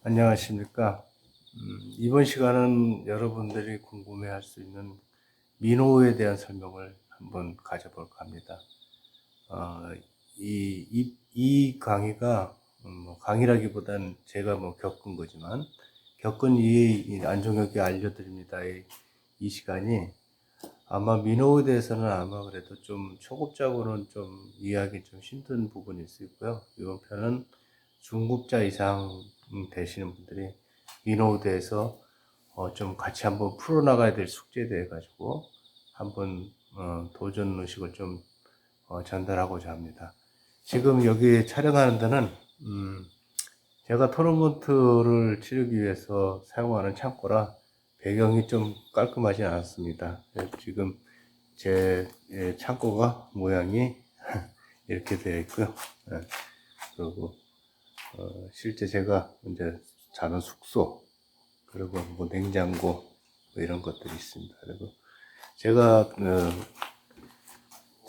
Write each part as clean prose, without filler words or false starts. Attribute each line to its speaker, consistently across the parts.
Speaker 1: 안녕하십니까. 이번 시간은 여러분들이 궁금해할 수 있는 민호에 대한 설명을 한번 가져볼까 합니다. 어, 이 강의가 뭐 강의라기보단 제가 뭐 겪은 거지만 겪은 이 안종혁이 알려드립니다. 이 시간이 아마 민호에 대해서는 아마 그래도 좀 초급자고는 좀 이해하기 좀 힘든 부분일 수 있고요. 이번 편은 중급자 이상 되시는 분들이 민호에 대해서 좀 같이 한번 풀어나가야 될 숙제에 대해 가지고 한번 도전 의식을 좀 전달하고자 합니다. 지금 여기 촬영하는 데는 제가 토너먼트를 치르기 위해서 사용하는 창고라 배경이 좀 깔끔하지 않았습니다. 지금 제 창고가 모양이 이렇게 되어 있고요. 그리고 실제 제가 이제 자는 숙소, 그리고 뭐 냉장고 뭐 이런 것들이 있습니다. 그리고 제가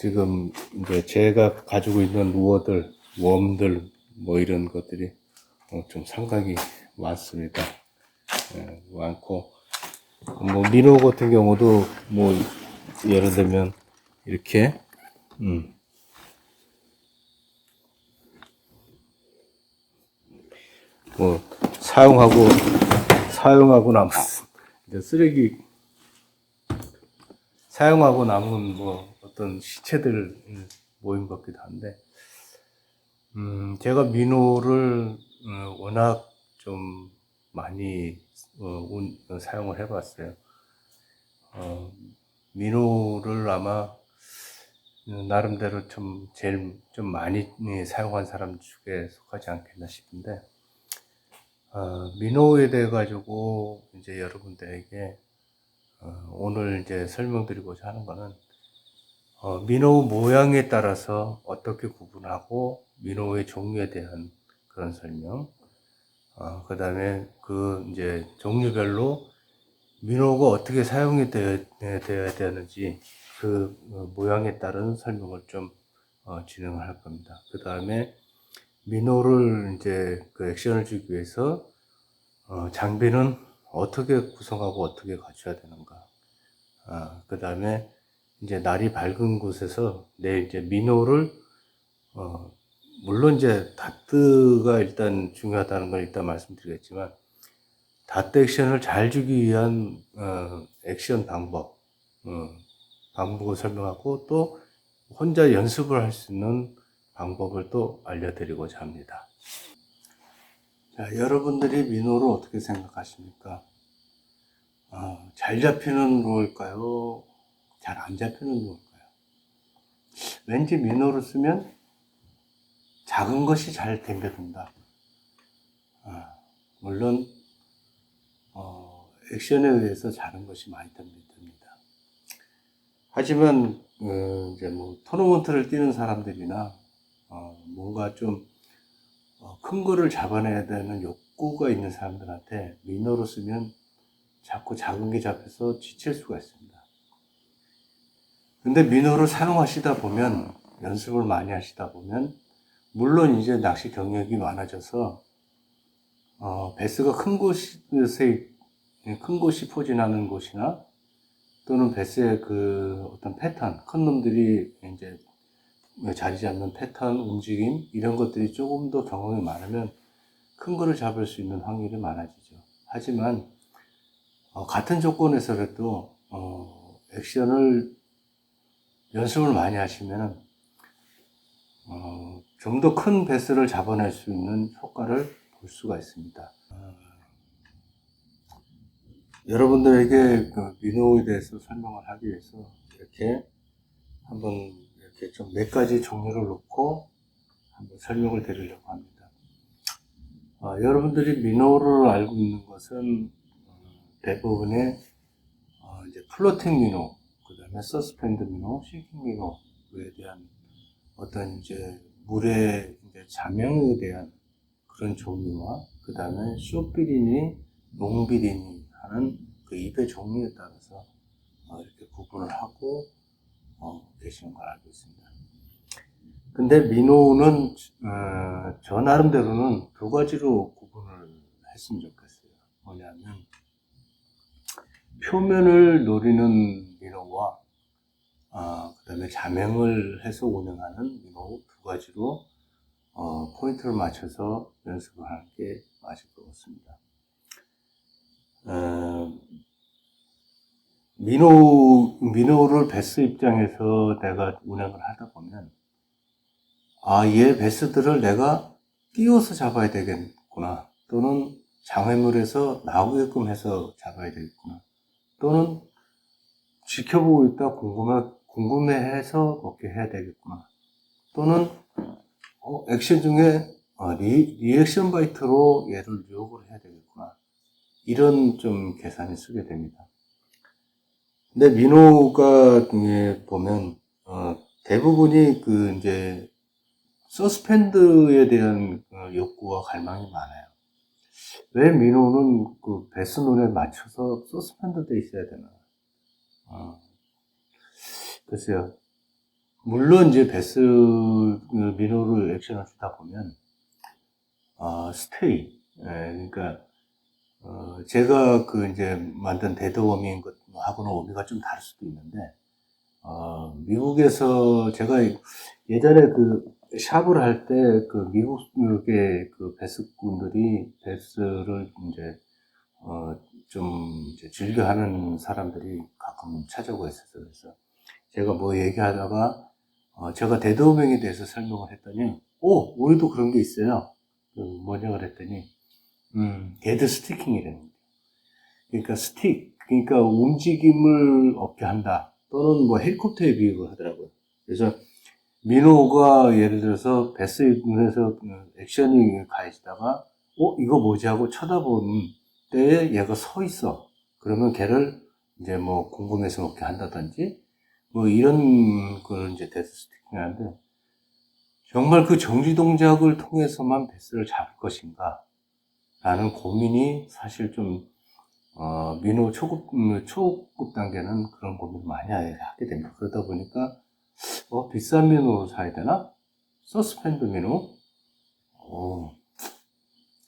Speaker 1: 지금 이제 제가 가지고 있는 루어들, 웜들 뭐 이런 것들이 좀 상당히 많습니다. 많고 뭐 민호 같은 경우도 뭐 예를 들면 이렇게 뭐 사용하고 남은 이제 쓰레기 사용하고 남은 뭐 어떤 시체들 모임 같기도 한데 제가 민호를 워낙 좀 많이 사용을 해봤어요. 민호를 아마 나름대로 좀 제일 좀 많이 사용한 사람 중에 속하지 않겠나 싶은데 민호에 대해 가지고 이제 여러분들에게 오늘 이제 설명드리고자 하는 거는 민호 모양에 따라서 어떻게 구분하고 민호의 종류에 대한 그런 설명. 그 다음에 그 이제 종류별로 민호가 어떻게 사용이 되어야 되는지 그 모양에 따른 설명을 좀 진행을 할 겁니다. 그 다음에 민호를 이제 그 액션을 주기 위해서 장비는 어떻게 구성하고 어떻게 갖춰야 되는가. 그 다음에 이제 날이 밝은 곳에서 내 이제 민호를 물론 이제 다트가 일단 중요하다는 걸 일단 말씀드리겠지만 다트 액션을 잘 주기 위한 액션 방법을 설명하고 또 혼자 연습을 할 수 있는 방법을 또 알려드리고자 합니다. 자, 여러분들이 민호를 어떻게 생각하십니까? 잘 잡히는 루어일까요? 잘 안 잡히는 루어일까요? 왠지 민호를 쓰면 작은 것이 잘 덤벼든다. 물론 액션에 의해서 작은 것이 많이 덤벼듭니다. 하지만 이제 뭐 토너먼트를 뛰는 사람들이나 뭔가 좀 큰 거를 잡아내야 되는 욕구가 있는 사람들한테 민호로 쓰면 자꾸 작은 게 잡혀서 지칠 수가 있습니다. 근데 민호를 사용하시다 보면, 연습을 많이 하시다 보면, 물론 이제 낚시 경력이 많아져서 배스가 큰 곳이 포진하는 곳이나 또는 배스의 그 어떤 패턴, 큰 놈들이 이제 자리 잡는 패턴, 움직임 이런 것들이 조금 더 경험이 많으면 큰 거를 잡을 수 있는 확률이 많아지죠. 하지만 같은 조건에서라도 액션을 연습을 많이 하시면 좀 더 큰 배스를 잡아낼 수 있는 효과를 볼 수가 있습니다. 여러분들에게 그 민호에 대해서 설명을 하기 위해서 이렇게 한번 이렇게 좀 몇 가지 종류를 놓고 한번 설명을 드리려고 합니다. 여러분들이 민호를 알고 있는 것은 대부분의 이제 플로팅 민호, 그 다음에 서스펜드 민호, 싱킹 민호에 대한 어떤 이제 물의 이제 자명에 대한 그런 종류와 그 다음에 쇼비리니, 롱비리니 하는 그 잎의 종류에 따라서 이렇게 구분을 하고 계시는 걸 알고 있습니다. 근데 민호는 저 나름대로는 두 가지로 구분을 했으면 좋겠어요. 뭐냐면, 표면을 노리는 민호와, 그 다음에 자명을 해서 운영하는 민호 두 가지로, 포인트를 맞춰서 연습을 하는 게 맞을 것 같습니다. 민호를 베스 입장에서 내가 운영을 하다 보면, 얘 베스들을 내가 띄워서 잡아야 되겠구나. 또는 장애물에서 나오게끔 해서 잡아야 되겠구나. 또는 지켜보고 있다 궁금해해서 먹게 해야 되겠구나. 또는, 액션 중에, 리액션 바이트로 얘를 유혹을 해야 되겠구나. 이런 좀 계산이 쓰게 됩니다. 근데 민호가 보면, 대부분이 이제, 서스펜드에 대한 욕구와 갈망이 많아요. 왜 민호는 베스논에 맞춰서 서스펜드 돼 있어야 되나? 글쎄요. 물론 이제 민호를 액션을 주다 보면, 스테이. 그러니까, 제가 이제 만든 데드워밍 하고는 의미가 좀 다를 수도 있는데, 미국에서 제가 예전에 샵을 할 때 미국의 베스꾼들이 베스를 이제 좀 이제 즐겨하는 사람들이 가끔 찾아오고 있었어요. 그래서 제가 뭐 얘기하다가 제가 데드워밍에 대해서 설명을 했더니 우리도 그런 게 있어요. 뭐냐 그랬더니 데드 스티킹이라는 거예요. 그러니까 그러니까 움직임을 없게 한다. 또는 뭐 헬리콥터에 비유를 하더라고요. 그래서 민호가 예를 들어서 베스의 눈에서 액션이 가해지다가 이거 뭐지 하고 쳐다보는 때에 얘가 서 있어. 그러면 걔를 이제 뭐 궁금해서 먹게 한다든지 뭐 이런 거를 이제 데스 스티킹 하는데 정말 그 정지 동작을 통해서만 베스를 잡을 것인가 라는 고민이 사실 좀 민호 초급 단계는 그런 고민을 많이 하게 됩니다. 그러다 보니까 비싼 민호로 사야 되나? 서스펜드 민호?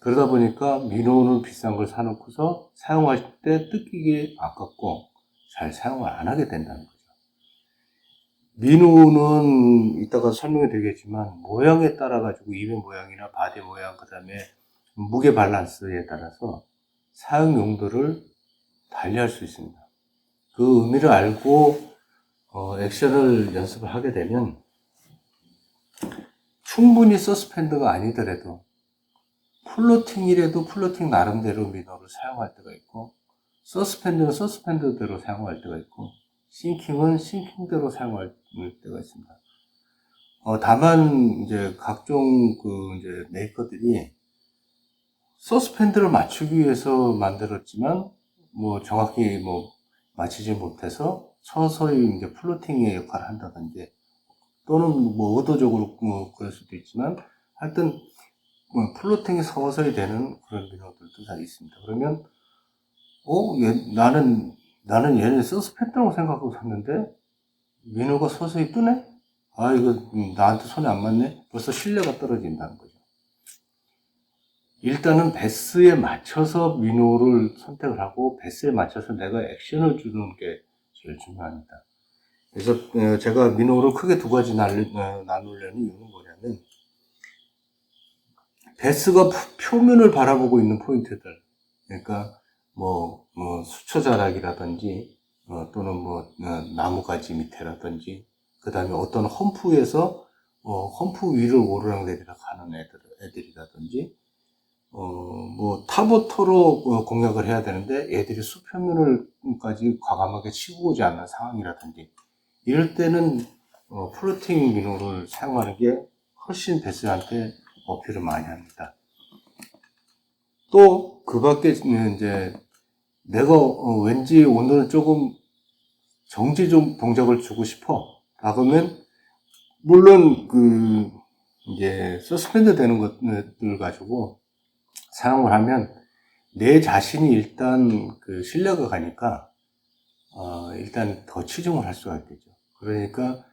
Speaker 1: 그러다 보니까 민호는 비싼 걸 사놓고서 사용할 때 뜯기게 아깝고 잘 사용을 안 하게 된다는 거죠. 민호는 이따가 설명해 드리겠지만 모양에 따라 가지고 입의 모양이나 바디 모양 그 다음에 무게 밸런스에 따라서 사용 용도를 달리할 수 있습니다. 그 의미를 알고 액션을 연습을 하게 되면 충분히 서스펜드가 아니더라도 플로팅이라도 플로팅 나름대로 민호를 사용할 때가 있고 서스펜드는 서스펜드대로 사용할 때가 있고 싱킹은 싱킹대로 사용할 때가 있습니다. 다만 이제 각종 이제 메이커들이 서스펜드를 맞추기 위해서 만들었지만 뭐 정확히 맞추지 못해서 서서히 이제 플로팅의 역할을 한다든지 또는 뭐 의도적으로 그럴 수도 있지만 하여튼 플로팅이 서서히 되는 그런 민호들도 다 있습니다. 그러면 나는 얘는 서스펜드라고 생각하고 샀는데 민호가 서서히 뜨네? 이거 나한테 손에 안 맞네? 벌써 신뢰가 떨어진다는 거죠. 일단은 베스에 맞춰서 민호를 선택을 하고 베스에 맞춰서 내가 액션을 주는 게 제일 중요합니다. 그래서 제가 민호를 크게 두 가지 나누려는 이유는 뭐냐면 베스가 표면을 바라보고 있는 포인트들, 그러니까 수초 자락이라든지 또는 나무가지 밑에라든지 그 다음에 어떤 험프에서 험프 위를 오르락내리락 하는 애들이라든지 타버터로 공략을 해야 되는데 애들이 숲 표면을까지 과감하게 치고 오지 않는 상황이라든지 이럴 때는 플로팅 민호를 사용하는 게 훨씬 베스한테 어필을 많이 합니다. 또 그 밖에 이제 내가 왠지 오늘은 조금 정지 좀 동작을 주고 싶어. 그러면 물론 이제 서스펜드 되는 것들 가지고 사용을 하면 내 자신이 일단 신뢰가 가니까 일단 더 치중을 할 수가 있겠죠. 그러니까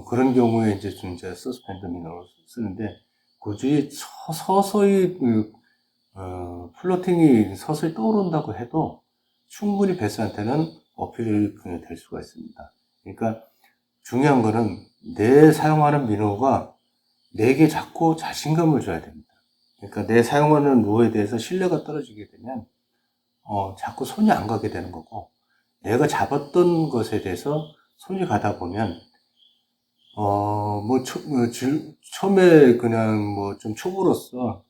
Speaker 1: 그런 경우에 이제 진짜 서스펜드 민호를 쓰는데 굳이 서서히 플로팅이 서서히 떠오른다고 해도 충분히 베스한테는 어필이 될 수가 있습니다. 그러니까 중요한 거는 내 사용하는 민호가 내게 자꾸 자신감을 줘야 됩니다. 그러니까 내 사용하는 루어에 대해서 신뢰가 떨어지게 되면 자꾸 손이 안 가게 되는 거고, 내가 잡았던 것에 대해서 손이 가다 보면 처음에 그냥 뭐 좀 초보로서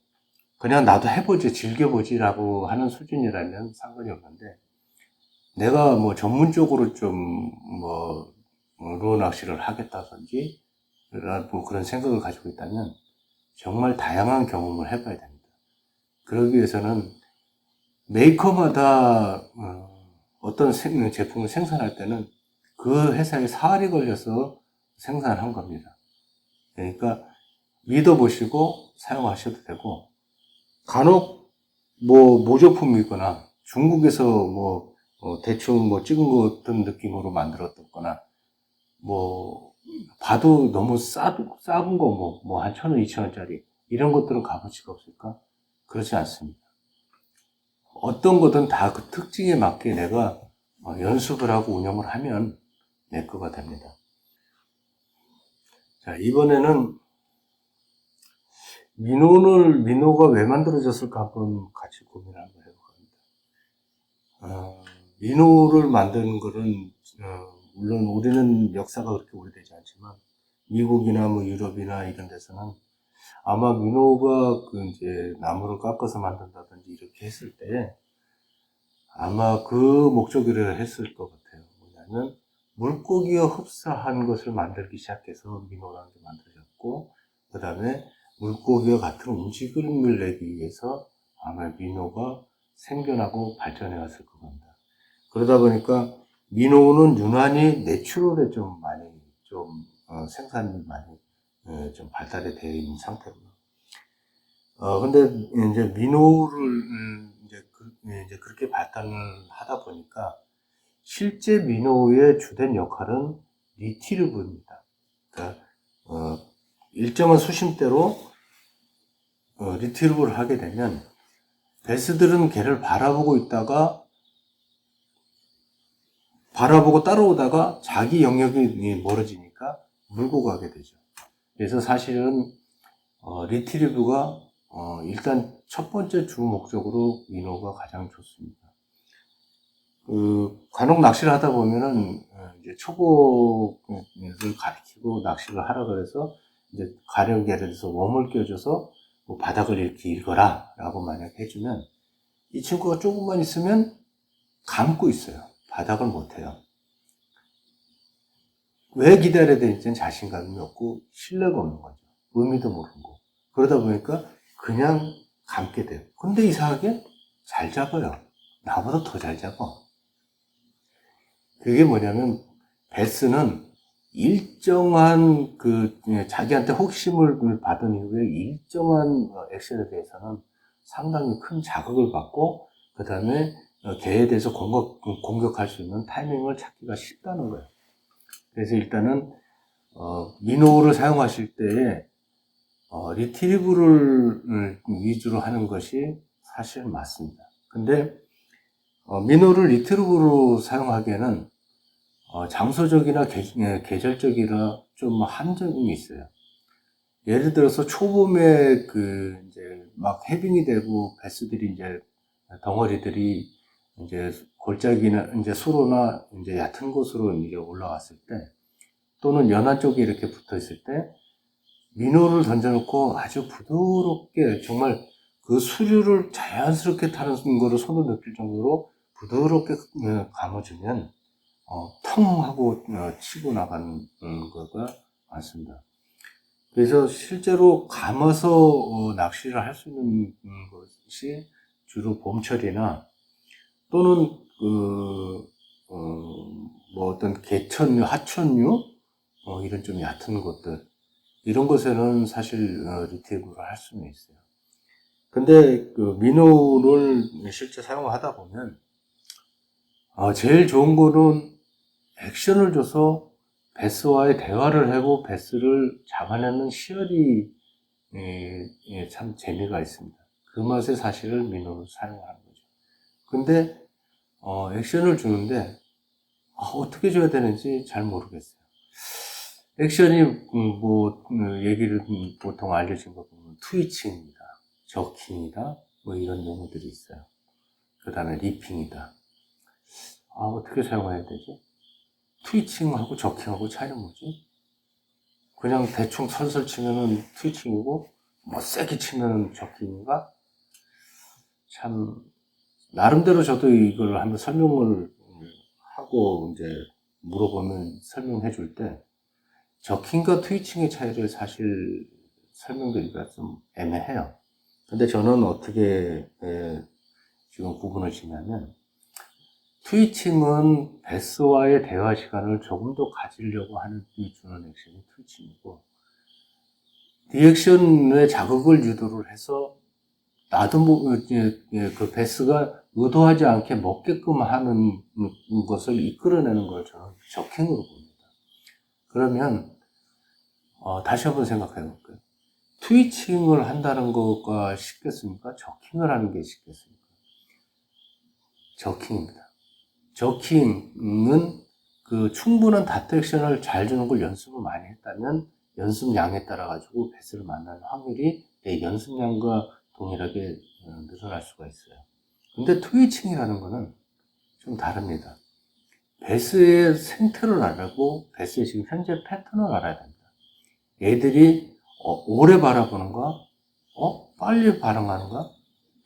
Speaker 1: 그냥 나도 해보지, 즐겨보지라고 하는 수준이라면 상관이 없는데, 내가 뭐 전문적으로 루어 낚시를 하겠다든지, 뭐 그런 생각을 가지고 있다면, 정말 다양한 경험을 해봐야 됩니다. 그러기 위해서는 메이커마다 어떤 제품을 생산할 때는 그 회사에 사활이 걸려서 생산한 겁니다. 그러니까 믿어보시고 사용하셔도 되고, 간혹 뭐 모조품이거나 중국에서 대충 찍은 것 같은 느낌으로 만들었거나, 봐도 너무 작은 거 한 1,000원, 2,000원짜리 이런 것들은 값어치가 없을까? 그렇지 않습니다. 어떤 거든 다 그 특징에 맞게 내가 연습을 하고 운영을 하면 내 거가 됩니다. 자, 이번에는 민호가 왜 만들어졌을까 한번 같이 고민을 한번 해볼까 합니다. 민호를 만드는 거는, 물론 우리는 역사가 그렇게 오래되지 않지만, 미국이나 유럽이나 이런 데서는 아마 민호가 이제 나무를 깎아서 만든다든지 이렇게 했을 때, 아마 그 목적으로 했을 것 같아요. 뭐냐면, 물고기가 흡사한 것을 만들기 시작해서 민호라는 게 만들어졌고, 그 다음에 물고기와 같은 움직임을 내기 위해서 아마 민호가 생겨나고 발전해 왔을 겁니다. 그러다 보니까 민호는 유난히 내추럴에 좀 많이 생산이 많이 좀 발달이 되어 있는 상태고요. 근데 이제 민호를 이제 그렇게 발달을 하다 보니까 실제 민호의 주된 역할은 리트리브입니다. 그러니까 일정한 수심대로 리트리브를 하게 되면 베스들은 걔를 바라보고 따라오다가 자기 영역이 멀어지니까 물고 가게 되죠. 그래서 사실은 리트리브가 일단 첫 번째 주 목적으로 민호가 가장 좋습니다. 간혹 낚시를 하다 보면은 이제 초보를 가르치고 낚시를 하라 그래서 이제 가령 예를 들어서 웜을 껴줘서 바닥을 이렇게 읽어라 라고 만약 해주면 이 친구가 조금만 있으면 감고 있어요. 바닥을 못해요. 왜 기다려야 되는지는 자신감이 없고 신뢰가 없는 거죠. 의미도 모르고. 그러다 보니까 그냥 감게 돼요. 근데 이상하게 잘 잡아요. 나보다 더 잘 잡아. 그게 뭐냐면 베스는 일정한 자기한테 혹심을 받은 이후에 일정한 액션에 대해서는 상당히 큰 자극을 받고 그 다음에 걔에 대해서 공격할 수 있는 타이밍을 찾기가 쉽다는 거예요. 그래서 일단은 민호를 사용하실 때에 리트리브를 위주로 하는 것이 사실 맞습니다. 근데 민호를 리트리브로 사용하기에는 장소적이나 계절적이나 좀 한정이 있어요. 예를 들어서 초봄에 이제 막 해빙이 되고 베스들이 이제 덩어리들이 이제 골짜기나 이제 수로나 이제 얕은 곳으로 이제 올라왔을 때 또는 연안 쪽에 이렇게 붙어 있을 때 민호를 던져놓고 아주 부드럽게 정말 그 수류를 자연스럽게 타는 거를 손으로 느낄 정도로 부드럽게 감아주면 텅 하고 치고 나가는 거가 많습니다. 그래서 실제로 감아서 낚시를 할 수 있는 것이 주로 봄철이나 또는 어떤 개천류, 하천류 이런 좀 얕은 곳들 이런 곳에는 사실 리트리브를 할 수는 있어요. 근데 민호를 실제 사용하다 보면 제일 좋은 거는 액션을 줘서 베스와의 대화를 하고 베스를 잡아내는 시열이 참 재미가 있습니다. 그 맛에 사실은 민호를 사용하는 거죠. 근데 액션을 주는데 어떻게 줘야 되는지 잘 모르겠어요. 액션이 얘기를 보통 알려진 거 보면 트위칭이다, 저킹이다, 뭐 이런 용어들이 있어요. 그 다음에 리핑이다. 어떻게 사용해야 되지? 트위칭하고 저킹하고 차이는 뭐지? 그냥 대충 설설 치면은 트위칭이고 뭐 세게 치면은 저킹인가? 참 나름대로 저도 이걸 한번 설명을 하고 이제 물어보면 설명해 줄 때 저킹과 트위칭의 차이를 사실 설명드리기가 좀 애매해요. 근데 저는 어떻게 지금 구분을 짓냐면 트위칭은 베스와의 대화 시간을 조금 더 가지려고 하는 이 주는 액션이 트위칭이고 리액션의 자극을 유도를 해서 나도 그 베스가 의도하지 않게 먹게끔 하는 것을 이끌어내는 걸 저는 저킹으로 봅니다. 그러면 다시 한번 생각해 볼까요? 트위칭을 한다는 것과 쉽겠습니까? 저킹을 하는 게 쉽겠습니까? 저킹입니다. 저킹은 그 충분한 다트 액션을 잘 주는 걸 연습을 많이 했다면 연습량에 따라 가지고 베스를 만나는 확률이 내 연습량과 동일하게 늘어날 수가 있어요. 근데 트위칭이라는 거는 좀 다릅니다. 베스의 생태를 알고 베스의 지금 현재 패턴을 알아야 됩니다. 얘들이 오래 바라보는가? 빨리 반응하는가?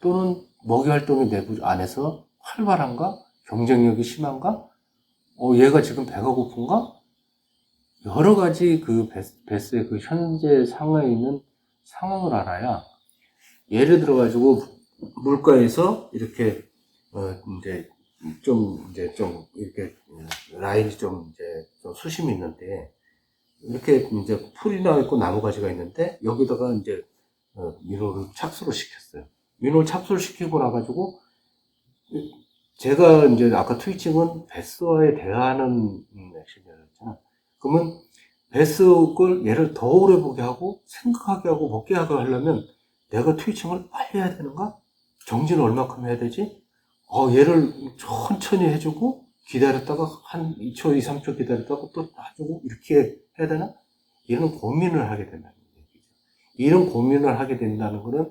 Speaker 1: 또는 먹이 활동의 내부 안에서 활발한가? 경쟁력이 심한가? 얘가 지금 배가 고픈가? 여러 가지 그 베스의 그 현재 상황에 있는 상황을 알아야 예를 들어가지고 물가에서 이렇게 좀 이렇게 라인이 좀 수심이 있는데 이렇게 이제 풀이 나 있고 나무가지가 있는데 여기다가 이제 민호를 착수를 시켰어요. 민호를 착수를 시키고 나가지고 제가 이제 아까 트위칭은 베스와의 대화하는 액션이었잖아. 그러면 베스 걸 얘를 더 오래 보게 하고 생각하게 하고 먹게 하게 하려면 내가 트위칭을 빨리 해야 되는가? 정지는 얼마큼 해야 되지? 얘를 천천히 해주고 기다렸다가 한 2초, 2, 3초 기다렸다가 또 놔주고 이렇게 해야 되나? 이런 고민을 하게 된다는 얘기죠. 이런 고민을 하게 된다는 것은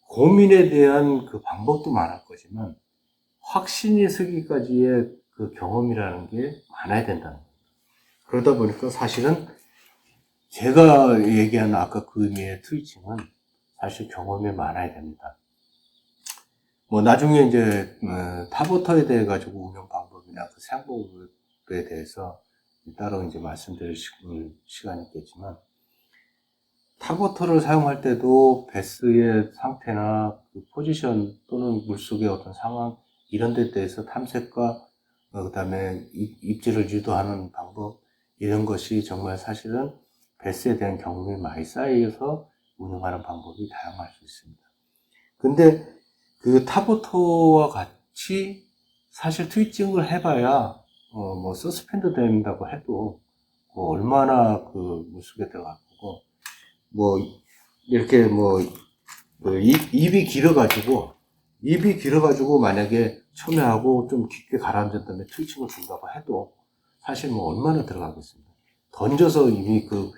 Speaker 1: 고민에 대한 그 방법도 많을 거지만 확신이 서기까지의 그 경험이라는 게 많아야 된다는 거예요. 그러다 보니까 사실은 제가 얘기한 아까 그 의미의 트위칭은 사실 경험이 많아야 됩니다. 나중에 이제 타버터에 대해 가지고 운영 방법이나 그 사용법에 대해서 따로 이제 말씀드릴 시간이 있겠지만 타버터를 사용할 때도 베스의 상태나 그 포지션 또는 물속의 어떤 상황 이런 데 대해서 탐색과 그 다음에 입질을 유도하는 방법 이런 것이 정말 사실은 베스에 대한 경험이 많이 쌓여서 운영하는 방법이 다양할 수 있습니다. 근데 그 타버터와 같이 사실 트위칭을 해봐야 서스펜드 된다고 해도 얼마나 그 물속에 들어가고 이렇게 입이 길어가지고 만약에 처음에 하고 좀 깊게 가라앉은 다음에 트위칭을 준다고 해도 사실 얼마나 들어가겠습니까? 던져서 이미 그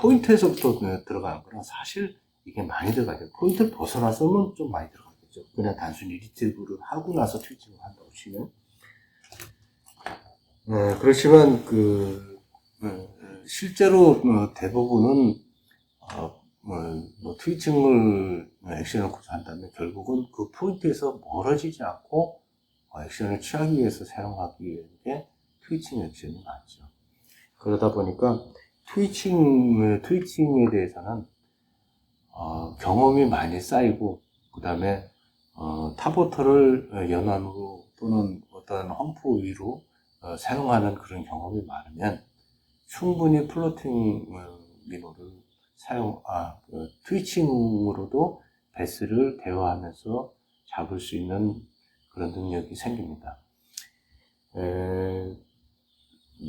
Speaker 1: 포인트에서부터 들어가는 거라 사실 이게 많이 들어가죠. 포인트를 벗어나서는 좀 많이 들어가겠죠. 그냥 단순히 리트리브를 하고 나서 트위칭을 한다고 치면. 그렇지만 실제로 대부분은 트위칭을 액션을 구사한다면 결국은 그 포인트에서 멀어지지 않고 액션을 취하기 위해서 사용하기 위해 트위칭 액션이 많죠. 그러다 보니까 트위칭에 대해서는 경험이 많이 쌓이고 그 다음에 타버터를 연안으로 또는 어떤 험프 위로 사용하는 그런 경험이 많으면 충분히 플로팅 민호를 트위칭으로도 베스를 대화하면서 잡을 수 있는 그런 능력이 생깁니다.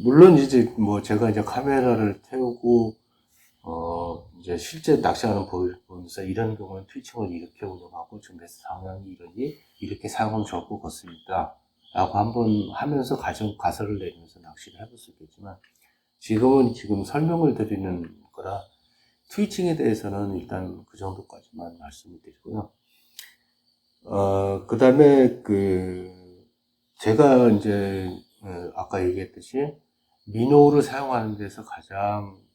Speaker 1: 물론 이제 제가 이제 카메라를 태우고 이제 실제 낚시하는 보면서 이런 경우는 트위칭을 이렇게 운영하고 지금 베스 상황이 이러니 이렇게 상황을 적고 걷습니다. 라고 한번 하면서 가설을 내리면서 낚시를 해볼 수 있겠지만 지금은 설명을 드리는 거라 트위칭에 대해서는 일단 그 정도까지만 말씀을 드리고요. 그 다음에 제가 이제 아까 얘기했듯이 미노를 사용하는 데서 가장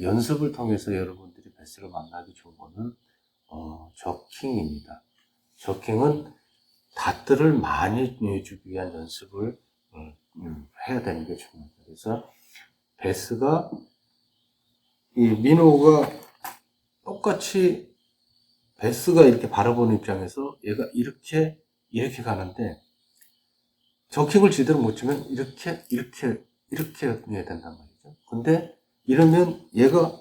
Speaker 1: 연습을 통해서 여러분들이 베스를 만나기 좋은 거는 저킹입니다. 저킹은 닷들을 많이 주기 위한 연습을 해야 되는 게 중요합니다. 그래서 베스가 이 미노가 똑같이 베스가 이렇게 바라보는 입장에서 얘가 이렇게 가는데 저킹을 제대로 못 치면 이렇게 해야 된단 말이죠. 근데 이러면 얘가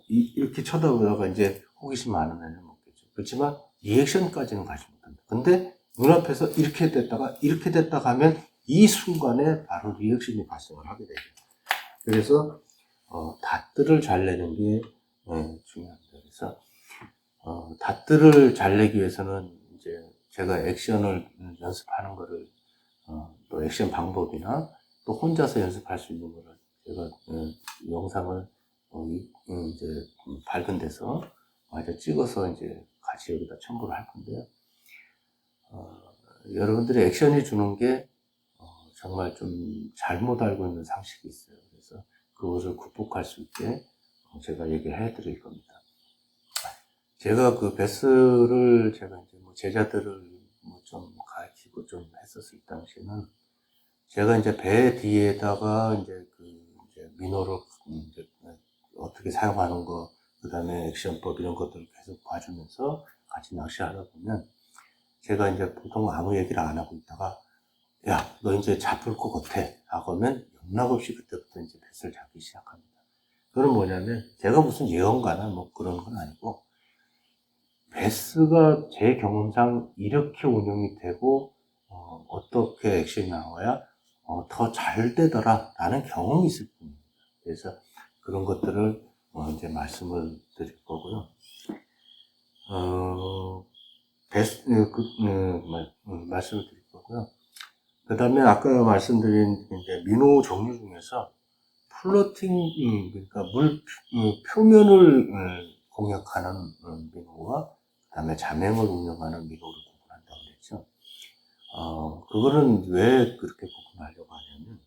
Speaker 1: 이렇게 쳐다보다가 이제 호기심 많은 애는 먹겠죠. 그렇지만 리액션까지는 가지 못한다. 근데 눈앞에서 이렇게 됐다가 하면 이 순간에 바로 리액션이 발생을 하게 되죠. 그래서 닷들을 잘 내는 게 중요합니다. 그래서 닷들을 잘 내기 위해서는 이제 제가 액션을 연습하는 거를 또 액션 방법이나 또 혼자서 연습할 수 있는 거를 제가 영상을 이제 밝은 데서 마저 찍어서 이제 같이 여기다 첨부를 할 건데요. 여러분들이 액션이 주는 게 정말 좀 잘못 알고 있는 상식이 있어요. 그래서 그것을 극복할 수 있게 제가 얘기를 해드릴 겁니다. 제가 그 베스를 제가 이제 뭐 제자들을 뭐 좀 가르치고 좀 했었을 당시에는 제가 이제 배 뒤에다가 이제 이제 민호를 이제 어떻게 사용하는 거, 그 다음에 액션법 이런 것들을 계속 봐주면서 같이 낚시하다 보면 제가 이제 보통 아무 얘기를 안 하고 있다가 야, 너 이제 잡을 것 같아. 라고 하면 영락없이 그때부터 이제 베스를 잡기 시작합니다. 그건 뭐냐면 제가 무슨 예언가나 뭐 그런 건 아니고 베스가 제 경험상 이렇게 운영이 되고 어떻게 액션이 나와야 더 잘 되더라 라는 경험이 있을 뿐입니다. 그래서 그런 것들을 이제 말씀을 드릴 거고요. 말씀을 드릴 거고요. 그 다음에 아까 말씀드린 이제 민호 종류 중에서 플로팅, 그러니까 물 표면을 공략하는 민호와 그 다음에 자맹을 운영하는 민호를 구분한다고 그랬죠. 그거는 왜 그렇게 구분하려고 하냐면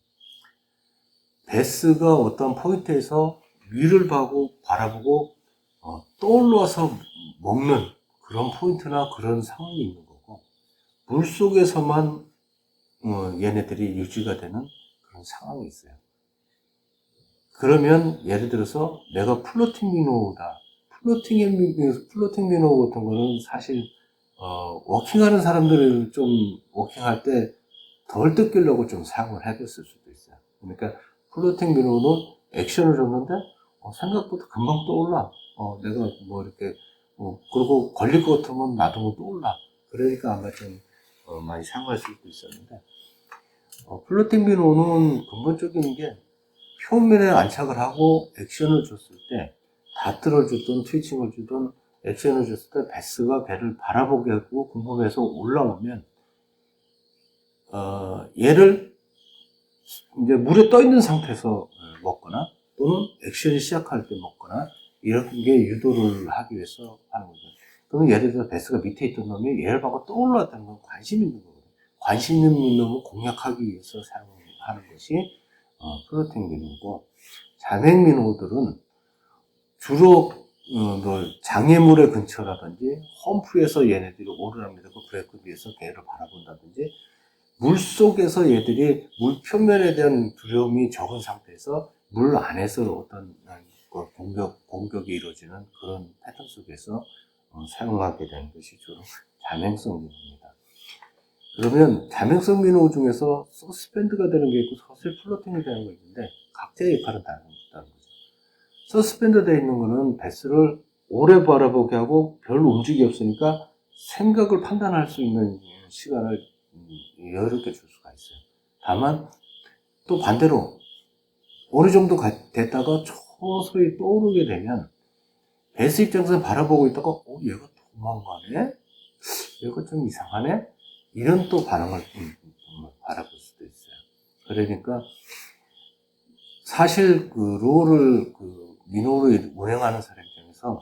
Speaker 1: 베스가 어떤 포인트에서 위를 바라보고 떠올라서 먹는 그런 포인트나 그런 상황이 있는 거고 물속에서만 얘네들이 유지가 되는 그런 상황이 있어요. 그러면 예를 들어서 내가 플로팅 미노다. 플로팅 미노 같은 거는 사실 워킹하는 사람들을 좀 워킹할 때 덜 뜯기려고 좀 사용을 해줬을 수도 있어요. 그러니까 플로팅 미노는 액션을 줬는데 생각보다 금방 떠올라. 내가 뭐 이렇게 그리고 걸릴 것 같으면 놔두면 떠올라. 그러니까 아마 좀 많이 사용할 수도 있었는데 플로팅 미노는 근본적인 게 표면에 안착을 하고 액션을 줬을 때 다트를 주든 트위칭을 주든 액션을 줬을 때 베스가 배를 바라보게 하고 궁금해서 올라오면 얘를 이제 물에 떠 있는 상태에서 먹거나 또는 액션이 시작할 때 먹거나 이런 게 유도를 하기 위해서 하는 거죠. 그러면 예를 들어 베스가 밑에 있던 놈이 얘를 보고 떠올랐다는 건 관심 있는 거거든요. 관심 있는 놈을 공략하기 위해서 사용하는 것이 플로팅 민호고 자맹 민호들은 주로 뭐 장애물의 근처라든지 험프에서 얘네들이 오르락내리고 그 브레이크 위에서 걔를 바라본다든지 물 속에서 얘들이 물 표면에 대한 두려움이 적은 상태에서 물 안에서 어떤 공격이 이루어지는 그런 패턴 속에서 사용하게 되는 것이 주로 자맹성 민호입니다. 그러면 자맹성 민호 중에서 서스펜드가 되는 게 있고 서슬 플로팅이 되는 게 있는데 각자의 역할은 다르다는 거죠. 서스펜드 되어 있는 거는 베스를 오래 바라보게 하고 별 움직임이 없으니까 생각을 판단할 수 있는 시간을 여유롭게 줄 수가 있어요. 다만 또 반대로 어느 정도 됐다가 서서히 떠오르게 되면 베이스 입장에서 바라보고 있다가, 얘가 도망가네? 얘가 좀 이상하네? 이런 또 반응을 바라볼 수도 있어요. 그러니까, 사실 롤을, 민호를 운영하는 사람 입장에서,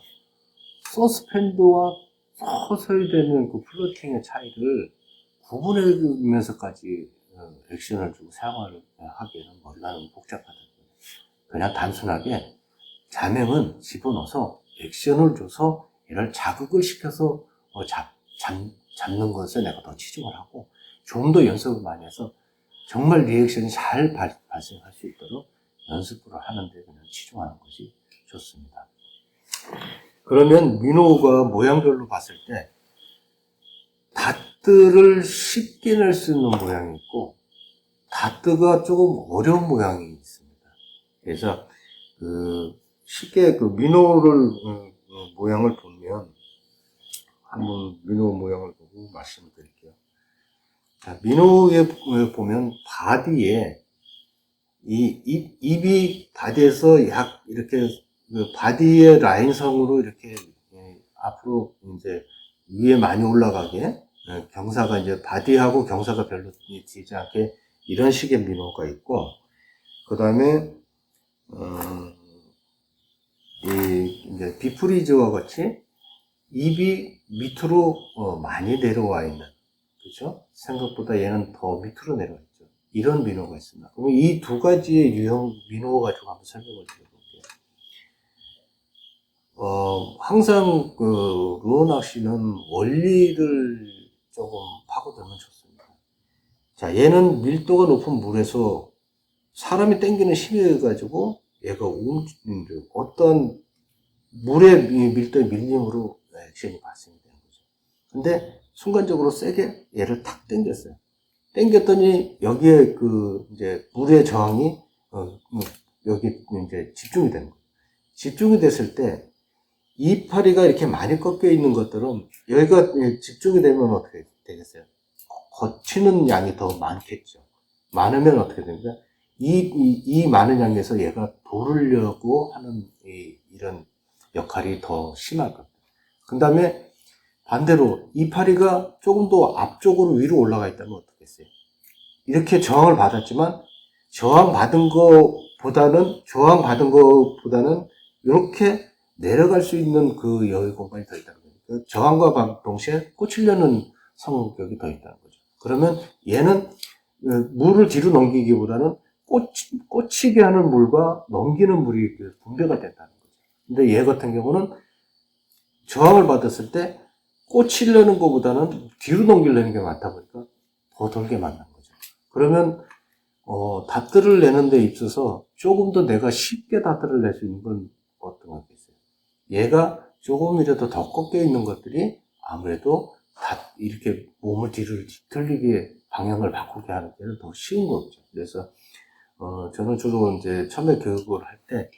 Speaker 1: 서스펜드와 서서히 되는 그 플로팅의 차이를 구분해주면서까지 액션을 주고 사용을 하기에는 머리가 너무 복잡하다. 그냥 단순하게 자명은 집어넣어서 액션을 줘서 얘를 자극을 시켜서 잡는 것에 내가 더 치중을 하고 좀 더 연습을 많이 해서 정말 리액션이 잘 발생할 수 있도록 연습을 하는데 그냥 치중하는 것이 좋습니다. 그러면 민호가 모양별로 봤을 때 다트를 쉽게 낼 수 있는 모양이 있고 다트가 조금 어려운 모양이 있습니다. 그래서 쉽게 민호를 모양을 보면 한번 민호 모양을 보고 말씀을 드릴게요. 자, 민호에 보면 바디에 입이 바디에서 약 이렇게 바디의 라인성으로 이렇게 앞으로 이제 위에 많이 올라가게 경사가 이제 바디하고 경사가 별로 지지 않게 이런 식의 민호가 있고 그 다음에 이제 비프리즈와 같이 입이 밑으로 많이 내려와 있는 그렇죠? 생각보다 얘는 더 밑으로 내려와 있죠. 이런 민호가 있습니다. 그럼 이 두 가지의 유형 민호 가지고 한번 설명을 드려볼게요. 항상 루어 낚시는 원리를 조금 파고들면 좋습니다. 자, 얘는 밀도가 높은 물에서 사람이 당기는 힘에 가지고 얘가 어떤 물의 밀도의 밀림으로 액션이 발생이 되는 거죠. 근데 순간적으로 세게 얘를 탁 당겼어요. 당겼더니 여기에 이제 물의 저항이 여기 이제 집중이 되는 거예요. 집중이 됐을 때 이파리가 이렇게 많이 꺾여 있는 것들은 여기가 집중이 되면 어떻게 되겠어요? 거치는 양이 더 많겠죠. 많으면 어떻게 됩니까? 이 많은 양에서 얘가 돌으려고 하는 이런 역할이 더 심할 겁니다. 그 다음에 반대로 이파리가 조금 더 앞쪽으로 위로 올라가 있다면 어떻겠어요? 이렇게 저항을 받았지만 저항받은 것보다는 이렇게 내려갈 수 있는 그 여유 공간이 더 있다는 거예요. 저항과 동시에 꽂히려는 성격이 더 있다는 거죠. 그러면 얘는 물을 뒤로 넘기기보다는 꽂히게 하는 물과 넘기는 물이 분배가 된다는 거죠. 근데 얘 같은 경우는 저항을 받았을 때 꽂히려는 것보다는 뒤로 넘기려는 게 많다 보니까 더 돌게 만난 거죠. 그러면 다트를 내는 데 있어서 조금 더 내가 쉽게 다트를 낼 수 있는 건 어떤 거겠어요? 얘가 조금이라도 더 꺾여 있는 것들이 아무래도 이렇게 몸을 뒤틀리게 방향을 바꾸게 하는 데는 더 쉬운 거죠. 그래서 저는 주로 이제 처음에 교육을 할 때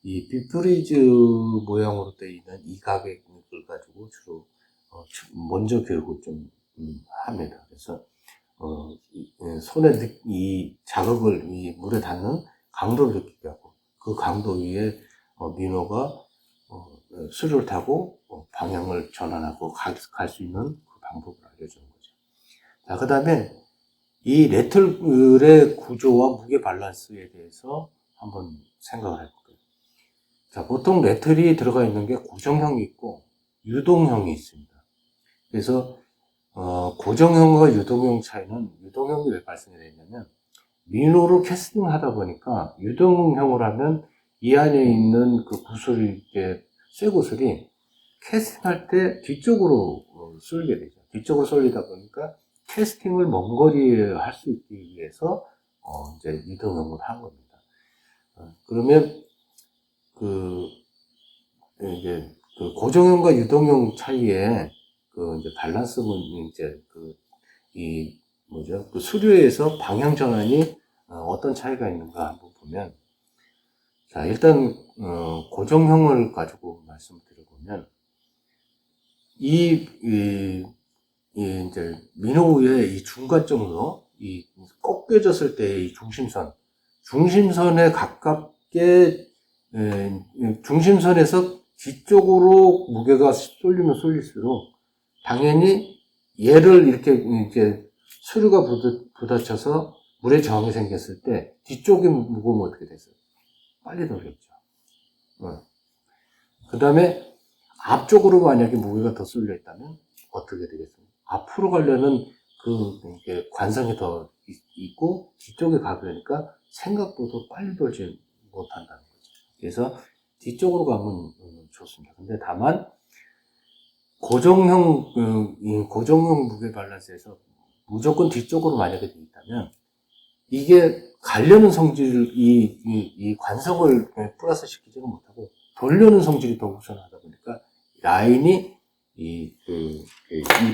Speaker 1: 이 비프리즈 모양으로 되어 있는 이 가격을 가지고 주로 먼저 교육을 좀 합니다. 그래서 손에 이 자극을 이 물에 닿는 강도를 느끼게 하고 그 강도 위에 민호가 수를 타고 방향을 전환하고 갈 수 있는 그 방법을 알려주는 거죠. 자, 그 다음에 이 레틀의 구조와 무게 밸런스에 대해서 한번 생각을 해볼게요. 자, 보통 레틀이 들어가 있는 게 고정형이 있고 유동형이 있습니다. 그래서 고정형과 유동형 차이는 유동형이 왜 발생이 되냐면 민호로 캐스팅을 하다 보니까 유동형을 하면 이 안에 있는 그 구슬이 쇠구슬이 캐스팅할 때 뒤쪽으로 쏠리게 되죠. 뒤쪽으로 쏠리다 보니까 캐스팅을 먼 거리에 할 수 있기 위해서 이제 유동형을 한 겁니다. 그러면 이제 고정형과 유동형 차이에 이제 밸런스는 이제 그 수류에서 방향 전환이 어떤 차이가 있는가 한번 보면 자, 일단 고정형을 가지고 말씀드려보면 이제 민호의 이 중간점으로 이 꺾여졌을 때의 이 중심선에 가깝게 중심선에서 뒤쪽으로 무게가 쏠리면 쏠릴수록 당연히 얘를 이렇게 이제 수류가 부딪혀서 물에 저항이 생겼을 때 뒤쪽이 무거우면 어떻게 됐어요? 빨리 돌겠죠. 그 다음에 앞쪽으로 만약에 무게가 더 쏠려 있다면 어떻게 되겠습니까? 앞으로 가려는 이게 관성이 더 있고 뒤쪽에 가려니까 생각보다 빨리 돌지 못한다는 거죠. 그래서 뒤쪽으로 가면 좋습니다. 근데 다만 고정형 무게 밸런스에서 무조건 뒤쪽으로 만약에 돼 있다면 이게 가려는 성질을 이 관성을 플러스 시키지는 못하고 돌려는 성질이 더 우선하다 보니까 라인이 이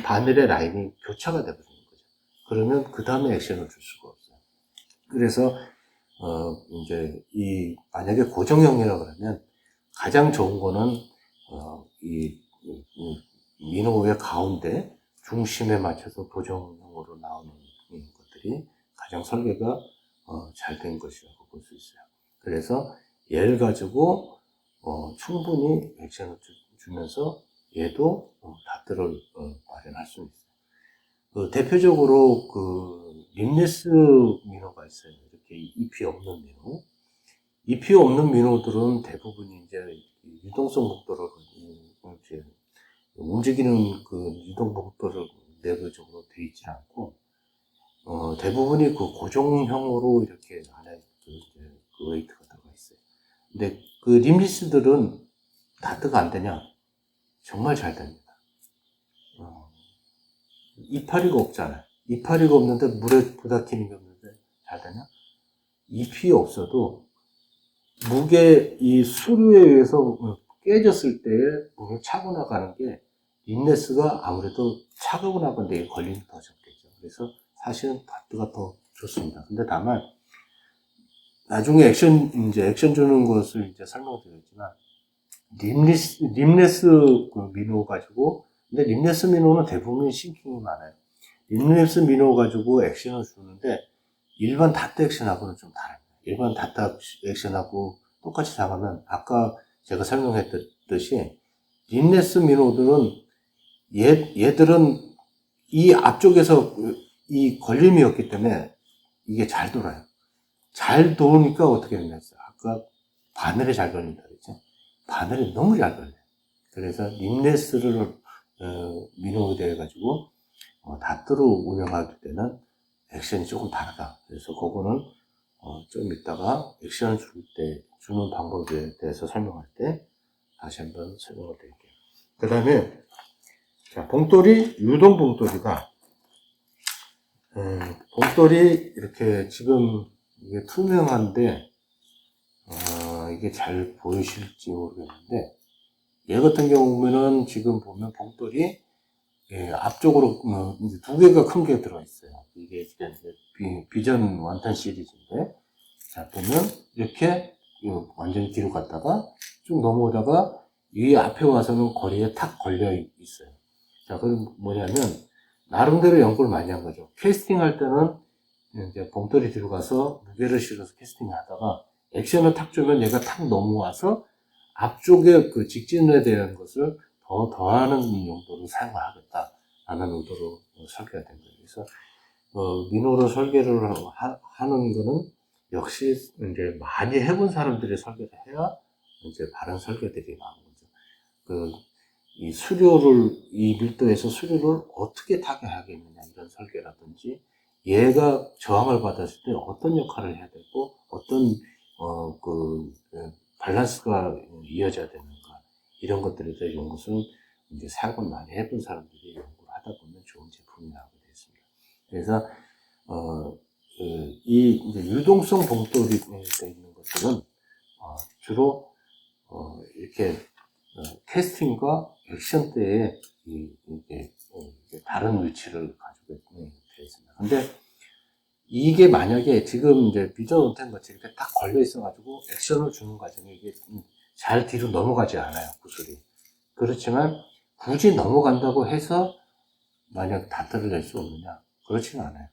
Speaker 1: 바늘의 라인이 교차가 되버리는 거죠. 그러면 그 다음에 액션을 줄 수가 없어요. 그래서 이제 만약에 고정형이라 그러면 가장 좋은 거는 민호의 가운데 중심에 맞춰서 고정형으로 나오는 것들이 가장 설계가 잘 된 것이라고 볼 수 있어요. 그래서 얘를 가지고 충분히 액션을 주면서 얘도 닷들을 마련할 수 있어요. 대표적으로 림레스 민호가 있어요. 이렇게 잎이 없는 민호. 잎이 없는 민호들은 대부분이 이제 유동성 복도를 이렇게 움직이는 유동 복도를 내부적으로 되어 있지 않고 대부분이 고정형으로 이렇게 안에 웨이트가 들어가 있어요. 근데 림리스들은 다트가 안 되냐? 정말 잘 됩니다. 이파리가 없잖아요. 이파리가 없는데 물에 부닥치는 게 없는데 잘 되냐? 잎이 없어도 이 수류에 의해서 깨졌을 때 물을 차고 나가는 게 림레스가 아무래도 차고 나간 데에 걸리는 더 적겠죠. 그래서 사실은 다트가 더 좋습니다. 근데 다만 나중에 액션 주는 것을 이제 설명드렸지만 림레스 민호 가지고 근데 림레스 민호는 대부분 싱킹이 많아요. 림레스 민호 가지고 액션을 주는데 일반 다트 액션하고는 좀 다릅니다. 일반 다트 액션하고 똑같이 나가면 아까 제가 설명했듯이 림레스 민호들은 얘들은 이 앞쪽에서 이 걸림이 없기 때문에 이게 잘 돌아요. 잘 도니까 어떻게 됐어요? 아까 바늘에 잘 걸린다 그랬죠? 바늘이 너무 잘 걸려요. 그래서 림레스를 민호에 대해 가지고 다트로 운영할 때는 액션이 조금 다르다. 그래서 그거는 좀 이따가 액션을 주는 방법에 대해서 설명할 때 다시 한번 설명을 드릴게요. 그 다음에 자, 봉돌이, 유동 봉돌이가 봉돌이 이렇게 지금 이게 투명한데 이게 잘 보이실지 모르겠는데 얘 같은 경우는 지금 보면 봉돌이 앞쪽으로 이제 두 개가 큰 게 들어있어요. 이게 이제 비전 완탄 시리즈인데 자 보면 이렇게 완전히 뒤로 갔다가 쭉 넘어오다가 이 앞에 와서는 거리에 탁 걸려 있어요. 자 그럼 뭐냐면 나름대로 연구를 많이 한 거죠. 캐스팅 할 때는 이제 봉돌이 뒤로 가서 무게를 실어서 캐스팅을 하다가 액션을 탁 주면 얘가 탁 넘어와서 앞쪽에 직진에 대한 것을 더하는 용도로 사용을 하겠다라는 의도로 설계가 된 거예요. 그래서 민호로 설계를 하는 거는 역시 이제 많이 해본 사람들이 설계를 해야 이제 바른 설계들이 나오는 거죠. 이 밀도에서 수류를 어떻게 타개하겠느냐 이런 설계라든지 얘가 저항을 받았을 때 어떤 역할을 해야 되고 어떤 밸런스가 이어져야 되는가 이런 것들에 대한 연구는 이제 사용을 많이 해본 사람들이 연구를 하다 보면 좋은 제품이 나오게 되었습니다. 그래서 이제 유동성 봉돌이 되어 있는 것들은 주로 이렇게 캐스팅과 액션 때에 이게 다른 위치를 가지고 되어 있습니다. 근데 이게 만약에 지금 이제 비전 온텐 같이 이렇게 딱 걸려 있어가지고 액션을 주는 과정에 이게 잘 뒤로 넘어가지 않아요, 구슬이. 그렇지만 굳이 넘어간다고 해서 만약 다트를 낼 수 없느냐? 그렇지는 않아요.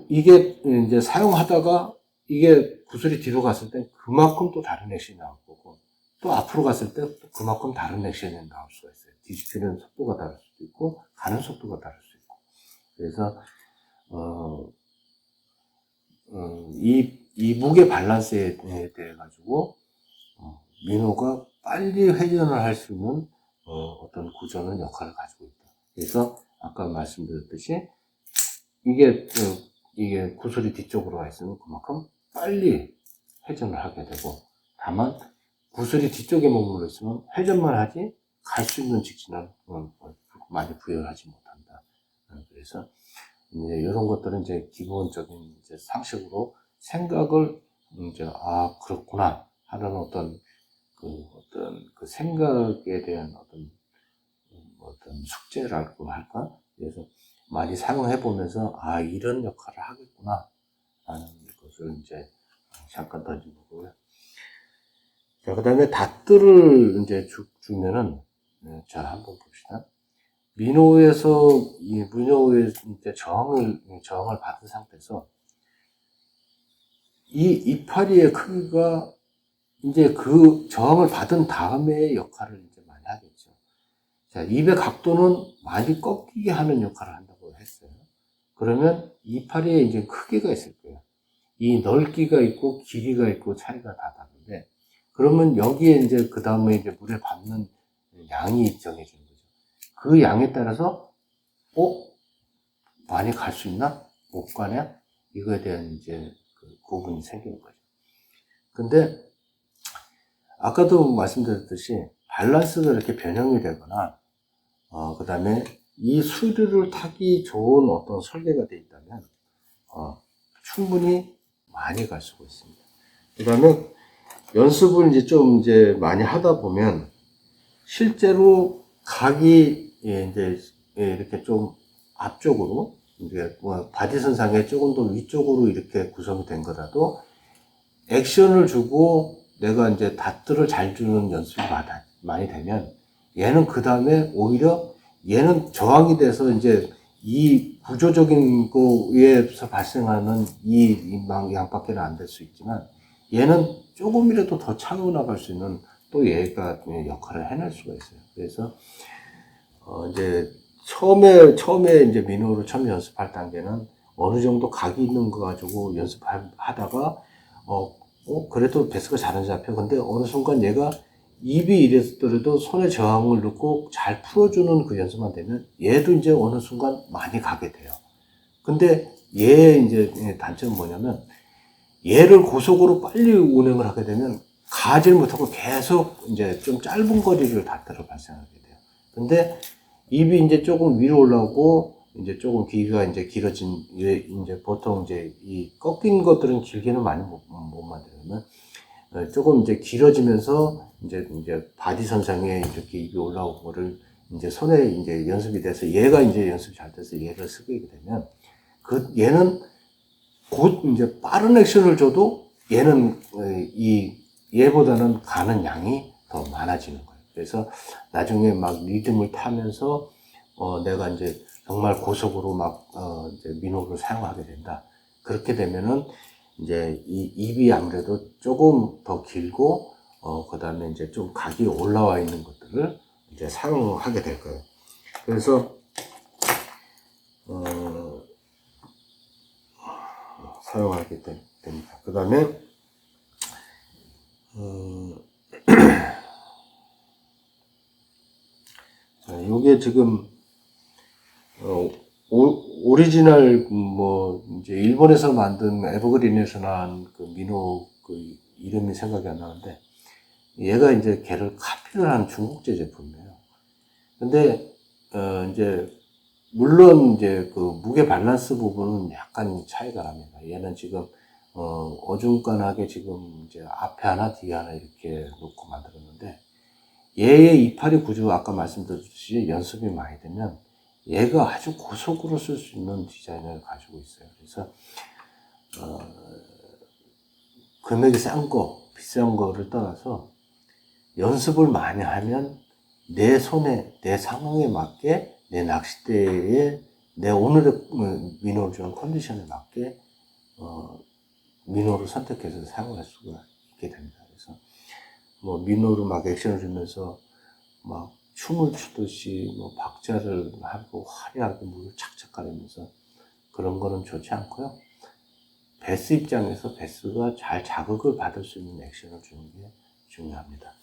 Speaker 1: 이게 이제 사용하다가 이게 구슬이 뒤로 갔을 때 그만큼 또 다른 액션이 나올 거고 또 앞으로 갔을 때 또 그만큼 다른 액션이 나올 수가 있어요. 뒤집히는 속도가 다를 수도 있고, 가는 속도가 다를 수 있고. 그래서, 이 무게 밸런스에 대해 가지고, 민호가 빨리 회전을 할 수 있는, 어떤 구조는 역할을 가지고 있다. 그래서, 아까 말씀드렸듯이, 이게 구슬이 뒤쪽으로 가 있으면 그만큼 빨리 회전을 하게 되고, 다만, 구슬이 뒤쪽에 머물러 있으면 회전만 하지, 갈 수 있는 직진은 많이 부여를 하지 못한다. 그래서, 이제 이런 것들은 이제 기본적인 이제 상식으로 생각을 이제, 그렇구나 하는 어떤 그 생각에 대한 어떤 숙제라고 할까? 그래서 많이 사용해 보면서, 이런 역할을 하겠구나 하는 것을 이제 잠깐 던진 거고요. 자, 그 다음에 닷들을 이제 주면은, 자, 한번 봅시다. 민호의 이제 저항을 받은 상태에서, 이 이파리의 크기가 이제 그 저항을 받은 다음에 역할을 이제 많이 하겠죠. 자, 입의 각도는 많이 꺾이게 하는 역할을 한다고 했어요. 그러면 이파리에 이제 크기가 있을 거예요. 이 넓기가 있고 길이가 있고 차이가 다 다른데, 그러면 여기에 이제 그 다음에 이제 물에 받는 양이 정해지는 거죠. 그 양에 따라서 많이 갈 수 있나? 못 가냐? 이거에 대한 이제 그 구분이 생기는 거죠. 근데 아까도 말씀드렸듯이 밸런스가 이렇게 변형이 되거나, 그 다음에 이 수류를 타기 좋은 어떤 설계가 되어 있다면, 충분히 많이 갈 수가 있습니다. 그 다음에 연습을 이제 좀 이제 많이 하다 보면, 실제로 각이 이제 이렇게 좀 앞쪽으로, 이제 바디선상에 조금 더 위쪽으로 이렇게 구성이 된 거라도, 액션을 주고 내가 이제 닷들을 잘 주는 연습이 많이 되면, 얘는 그 다음에 오히려 얘는 저항이 돼서 이제 이 구조적인 거에서 발생하는 이 양밖에는 안 될 수 있지만, 얘는 조금이라도 더 차고 나갈 수 있는 또 얘가 역할을 해낼 수가 있어요. 그래서 이제 처음에 이제 민호를 처음 연습할 단계는 어느 정도 각이 있는 거 가지고 연습하다가 그래도 베스가 잘 안 잡혀. 근데 어느 순간 얘가 입이 이랬더라도 손에 저항을 넣고 잘 풀어주는 그 연습만 되면 얘도 이제 어느 순간 많이 가게 돼요. 근데 얘의 이제 단점은 뭐냐면, 얘를 고속으로 빨리 운행을 하게 되면 가질 못하고 계속 이제 좀 짧은 거리를 닿도록 발생하게 돼요. 근데 입이 이제 조금 위로 올라오고 이제 조금 길이가 이제 길어진, 이제 보통 이제 이 꺾인 것들은 길게는 많이 못 만들면, 조금 이제 길어지면서 이제 바디선상에 이렇게 입이 올라오고 거를 이제 손에 이제 연습이 돼서 얘가 이제 연습이 잘 돼서 얘를 쓰게 되면, 얘는 곧 이제 빠른 액션을 줘도 얘는 얘보다는 가는 양이 더 많아지는 거예요. 그래서 나중에 막 리듬을 타면서 내가 이제 정말 고속으로 막 이제 민호를 사용하게 된다. 그렇게 되면은 이제 이 입이 아무래도 조금 더 길고 그 다음에 이제 좀 각이 올라와 있는 것들을 이제 사용하게 될 거예요. 그래서 사용하게 됩니다. 그 다음에 요게 지금 오리지널 이제 일본에서 만든 에버그린에서 나온 그 민호 그 이름이 생각이 안 나는데, 얘가 이제 걔를 카피를 한 중국제 제품이에요. 근데 이제 물론 이제 그 무게 밸런스 부분은 약간 차이가 납니다. 얘는 지금 어중간하게 지금 이제 앞에 하나 뒤에 하나 이렇게 놓고 만들었는데, 얘의 이파리 구조 아까 말씀드렸듯이 연습이 많이 되면 얘가 아주 고속으로 쓸 수 있는 디자인을 가지고 있어요. 그래서 금액이 싼 거, 비싼 거를 떠나서 연습을 많이 하면 내 손에, 내 상황에 맞게, 내 낚싯대에, 내 오늘의 민호를 주는 컨디션에 맞게 민호를 선택해서 사용할 수가 있게 됩니다. 그래서 뭐 민호로 막 액션을 주면서 막 춤을 추듯이 뭐 박자를 하고 화려하게 물을 착착 가리면서 그런 거는 좋지 않고요. 베스 입장에서 베스가 잘 자극을 받을 수 있는 액션을 주는 게 중요합니다.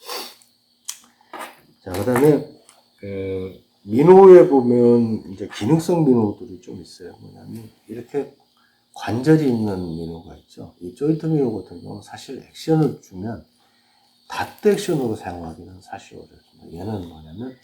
Speaker 1: 자, 그 다음에 민호에 보면 이제 기능성 민호들이 좀 있어요. 뭐냐면 이렇게 관절이 있는 민호가 있죠. 이 조인트 민호 같은 경우는 사실 액션을 주면 닷 액션으로 사용하기는 사실 어렵습니다. 얘는 뭐냐면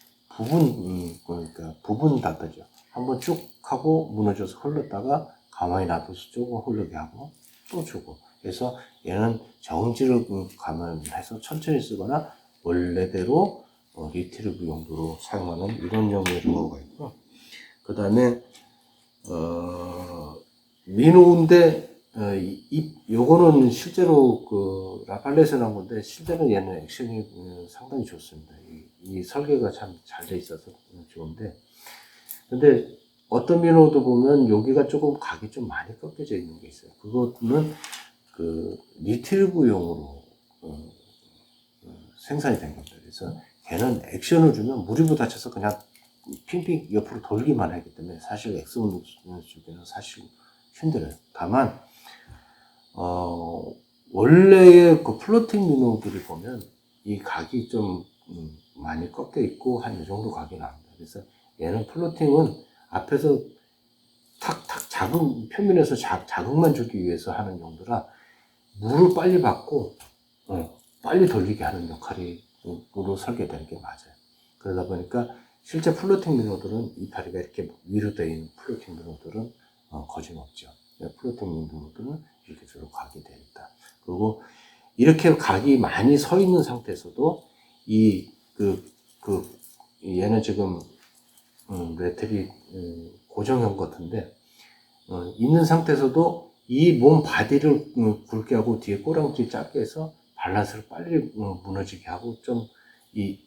Speaker 1: 그러니까 부분 닷다죠. 한번 쭉 하고 무너져서 흘렀다가 가만히 놔둬서 조금 흐르게 하고 또 주고. 그래서 얘는 정지를 감안해서 천천히 쓰거나 원래대로 리트리브 용도로 사용하는 이런 종류의 민호가 있고, 그 다음에 민호인데 요거는 실제로 그 라팔렛에 나온 건데 실제로 얘는 액션이 상당히 좋습니다. 이 설계가 참 잘 돼 있어서 좋은데, 근데 어떤 민호도 보면 여기가 조금 각이 좀 많이 꺾여져 있는 게 있어요. 그거는 그 리트리브용으로 생산이 된 겁니다. 그래서 걔는 액션을 주면 무리부 다쳐서 그냥 핑핑 옆으로 돌기만 하기 때문에 사실 액션을 주기는 사실 힘들어요. 다만 원래의 그 플로팅 민호들을 보면 이 각이 좀 많이 꺾여 있고 한 이 정도 각이 나옵니다. 그래서 얘는 플로팅은 앞에서 탁탁 자극, 표면에서 자극만 주기 위해서 하는 용도라 물을 빨리 받고 빨리 돌리게 하는 역할로 설계되는 게 맞아요. 그러다 보니까 실제 플로팅 민호들은 이파리가 이렇게 위로 되어 있는 플로팅 민호들은 거짓없죠. 플로팅 민호들은 이렇게 주로 각이 되어 있다. 그리고 이렇게 각이 많이 서 있는 상태에서도 얘는 지금 레틀이 고정형 같은데 있는 상태에서도 이 몸 바디를 굵게 하고 뒤에 꼬랑지 짧게 해서 밸런스를 빨리 무너지게 하고 좀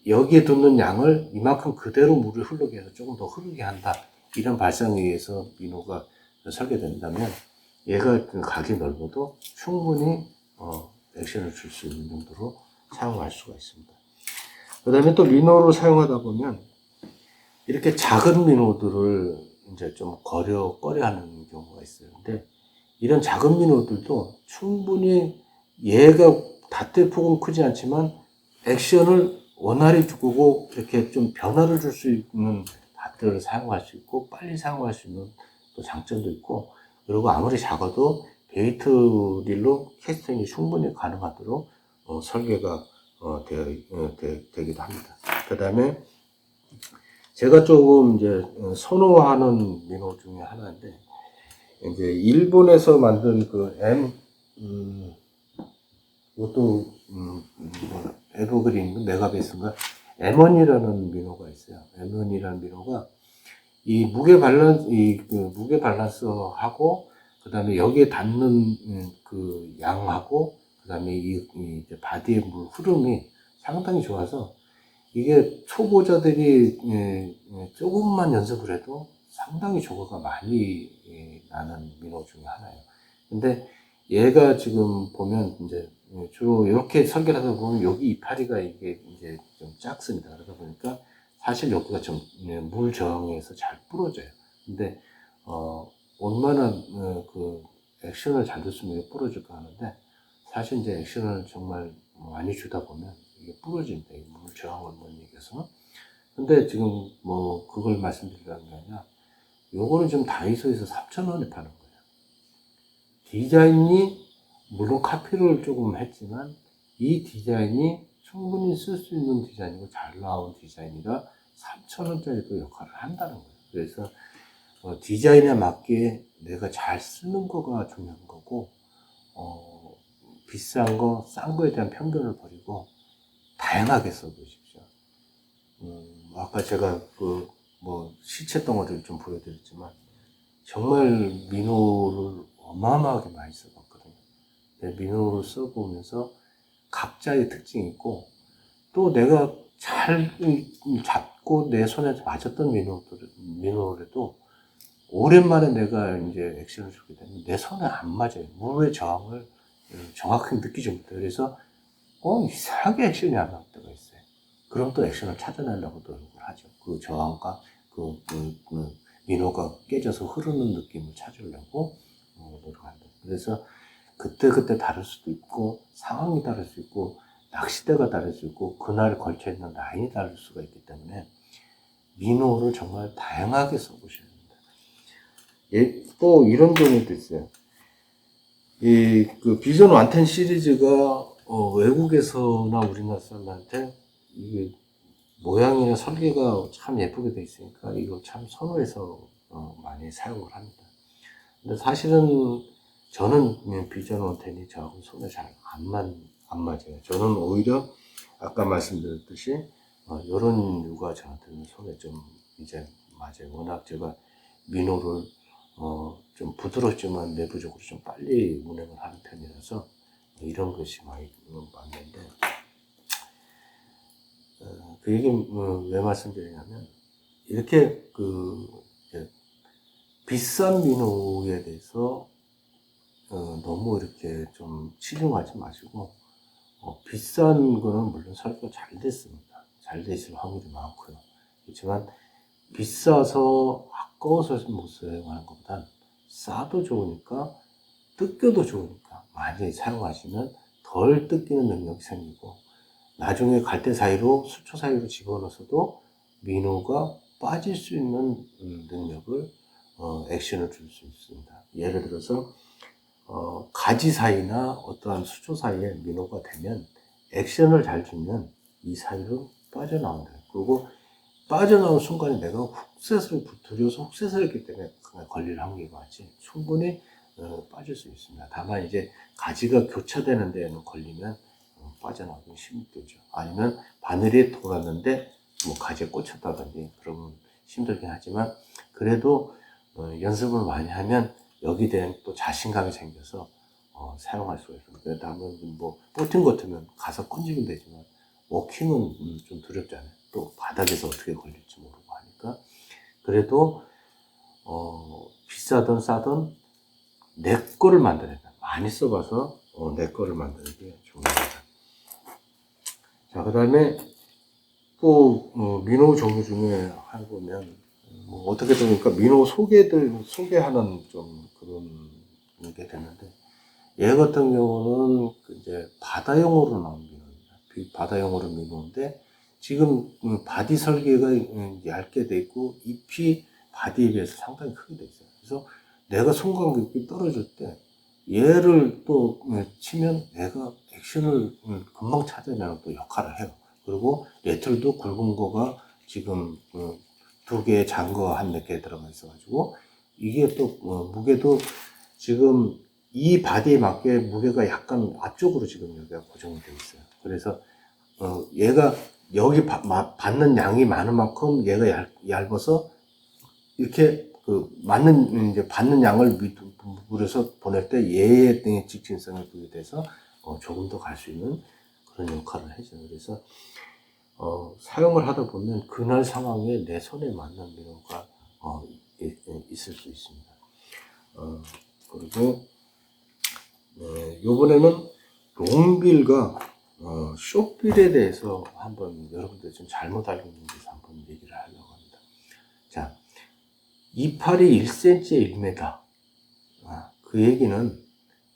Speaker 1: 여기에 돋는 양을 이만큼 그대로 물을 흐르게 해서 조금 더 흐르게 한다. 이런 발상에 의해서 민호가 설계된다면 얘가 각이 넓어도 충분히 액션을 줄 수 있는 정도로 사용할 수가 있습니다. 그 다음에 또 민호를 사용하다 보면 이렇게 작은 민호들을 이제 좀 꺼려하는 경우가 있어요. 근데 이런 작은 민호들도 충분히 얘가 닷대 폭은 크지 않지만 액션을 원활히 주고 이렇게 좀 변화를 줄 수 있는 닷대를 사용할 수 있고 빨리 사용할 수 있는 또 장점도 있고, 그리고 아무리 작아도 베이트 릴로 캐스팅이 충분히 가능하도록 설계가 되기도 합니다. 그 다음에 제가 조금 이제 선호하는 민호 중에 하나인데, 이제 일본에서 만든 그 이것도 에버그린 메가베이스인가 M1이라는 민호가 있어요. M1이라는 민호가 이 무게 밸런스하고 그다음에 여기에 닿는 그 양하고 그다음에 이제 바디의 물 흐름이 상당히 좋아서 이게 초보자들이 조금만 연습을 해도 상당히 조거가 많이 나는 민호 중에 하나예요. 근데 얘가 지금 보면 이제 주로 이렇게 설계를 하다 보면 여기 이파리가 이게 이제 좀 작습니다. 그러다 보니까 사실 여기가 좀 물 저항에서 잘 부러져요. 근데 얼마나 그 액션을 잘 줬으면 이게 부러질까 하는데, 사실 이제 액션을 정말 많이 주다 보면 이게 부러집니다. 물 저항을 못 이겨서. 근데 지금 뭐 그걸 말씀드리려는 게 아니라 요거는 지금 다이소에서 3,000원에 파는 거예요. 디자인이 물론 카피를 조금 했지만 이 디자인이 충분히 쓸 수 있는 디자인이고 잘 나온 디자인이라 3,000원짜리도 역할을 한다는 거예요. 그래서 디자인에 맞게 내가 잘 쓰는 거가 중요한 거고, 비싼 거, 싼 거에 대한 편견을 버리고 다양하게 써보십시오. 아까 제가 시체 덩어리를 좀 보여드렸지만 정말 민호를 어마어마하게 많이 써봤거든요. 민호를 써보면서 각자의 특징이 있고, 또 내가 잘 잡고 내 손에 맞았던 민호라도 오랜만에 내가 이제 액션을 주게 되면 내 손에 안 맞아요. 물의 저항을 정확하게 느끼지 못해요. 그래서 이상하게 액션이 안 나올 때가 있어요. 그럼 또 액션을 찾아내려고 노력을 하죠. 그 저항과 민호가 깨져서 흐르는 느낌을 찾으려고 노력한다. 그래서 그때 다를 수도 있고, 상황이 다를 수 있고, 낚싯대가 다를 수 있고, 그날 걸쳐있는 라인이 다를 수가 있기 때문에 민호를 정말 다양하게 써보셔야 됩니다. 또 이런 경우도 있어요. 그 비전 완텐 시리즈가 외국에서나 우리나라 사람한테 이게 모양이나 설계가 참 예쁘게 돼 있으니까 이거 참 선호해서 많이 사용을 합니다. 근데 사실은 저는 비전 원텐이 저하고 손에 잘 안 맞아요. 저는 오히려 아까 말씀드렸듯이 이런 류가 저한테는 손에 좀 이제 맞아요. 워낙 제가 민호를 좀 부드럽지만 내부적으로 좀 빨리 운행을 하는 편이라서 이런 것이 많이 맞는데 그 얘기 왜 말씀드리냐면 이렇게 비싼 민호에 대해서 너무 이렇게 좀 치중하지 마시고 비싼 거는 물론 설계가 잘 됐습니다. 잘 되실 확률이 많고요. 그렇지만 비싸서 아까워서 못 사용하는 것보단 싸도 좋으니까 뜯겨도 좋으니까 많이 사용하시면 덜 뜯기는 능력이 생기고 나중에 갈대 사이로 수초 사이로 집어넣어서도 민호가 빠질 수 있는 능력을 액션을 줄 수 있습니다. 예를 들어서 가지 사이나 어떠한 수초 사이에 민호가 되면 액션을 잘 주면 이 사이로 빠져나온다. 그리고 빠져나온 순간에 내가 훅셋을 들여서 훅셋을 했기 때문에 걸릴 확률이 많지 충분히 빠질 수 있습니다. 다만 이제 가지가 교차되는 데에는 걸리면 빠져나오기 힘들죠. 아니면 바늘이 돌았는데 뭐 가지에 꽂혔다든지 그러면 힘들긴 하지만 그래도 연습을 많이 하면 여기 대한 또 자신감이 생겨서 사용할 수가 있습니다. 다음은 뭐 보팅 같으면 가서 건지면 되지만 워킹은 좀 두렵잖아요. 또 바닥에서 어떻게 걸릴지 모르고 하니까 그래도 비싸든 싸든 내 거를 만들어야 돼. 많이 써봐서 내 거를 만드는 게 좋습니다. 자, 그 다음에 또 민호 종류 중에 해보면 어떻게 보니까 민호 소개하는 좀 그런 게 되는데 얘 같은 경우는 이제 바다용으로 나온 민호입니다. 바다용으로 민호인데 지금 바디 설계가 얇게 돼 있고 잎이 바디에 비해서 상당히 크게 돼 있어요. 그래서 내가 손간격이 떨어질 때 얘를 또 치면 얘가 액션을 금방 찾아내는 또 역할을 해요. 그리고 레틀도 굵은 거가 지금 2개의 잔거 한 몇 개 들어가 있어가지고 이게 또 무게도 지금 이 바디에 맞게 무게가 약간 앞쪽으로 지금 여기가 고정이 되어 있어요. 그래서 얘가 여기 받는 양이 많은 만큼 얘가 얇아서 이렇게 맞는 이제 받는 양을 물에서 보낼 때 얘의 직진성을 보게 돼서 조금 더 갈 수 있는 그런 역할을 해줘요. 그래서 사용을 하다 보면 그날 상황에 내 손에 맞는 민호가 있을 수 있습니다. 그리고 요번에는 롱빌과 숏빌에 대해서 한번 여러분들 좀 잘못 알고 있는 데서 한번 얘기를 하려고 합니다. 자, 이파리 1cm에 1m. 그 얘기는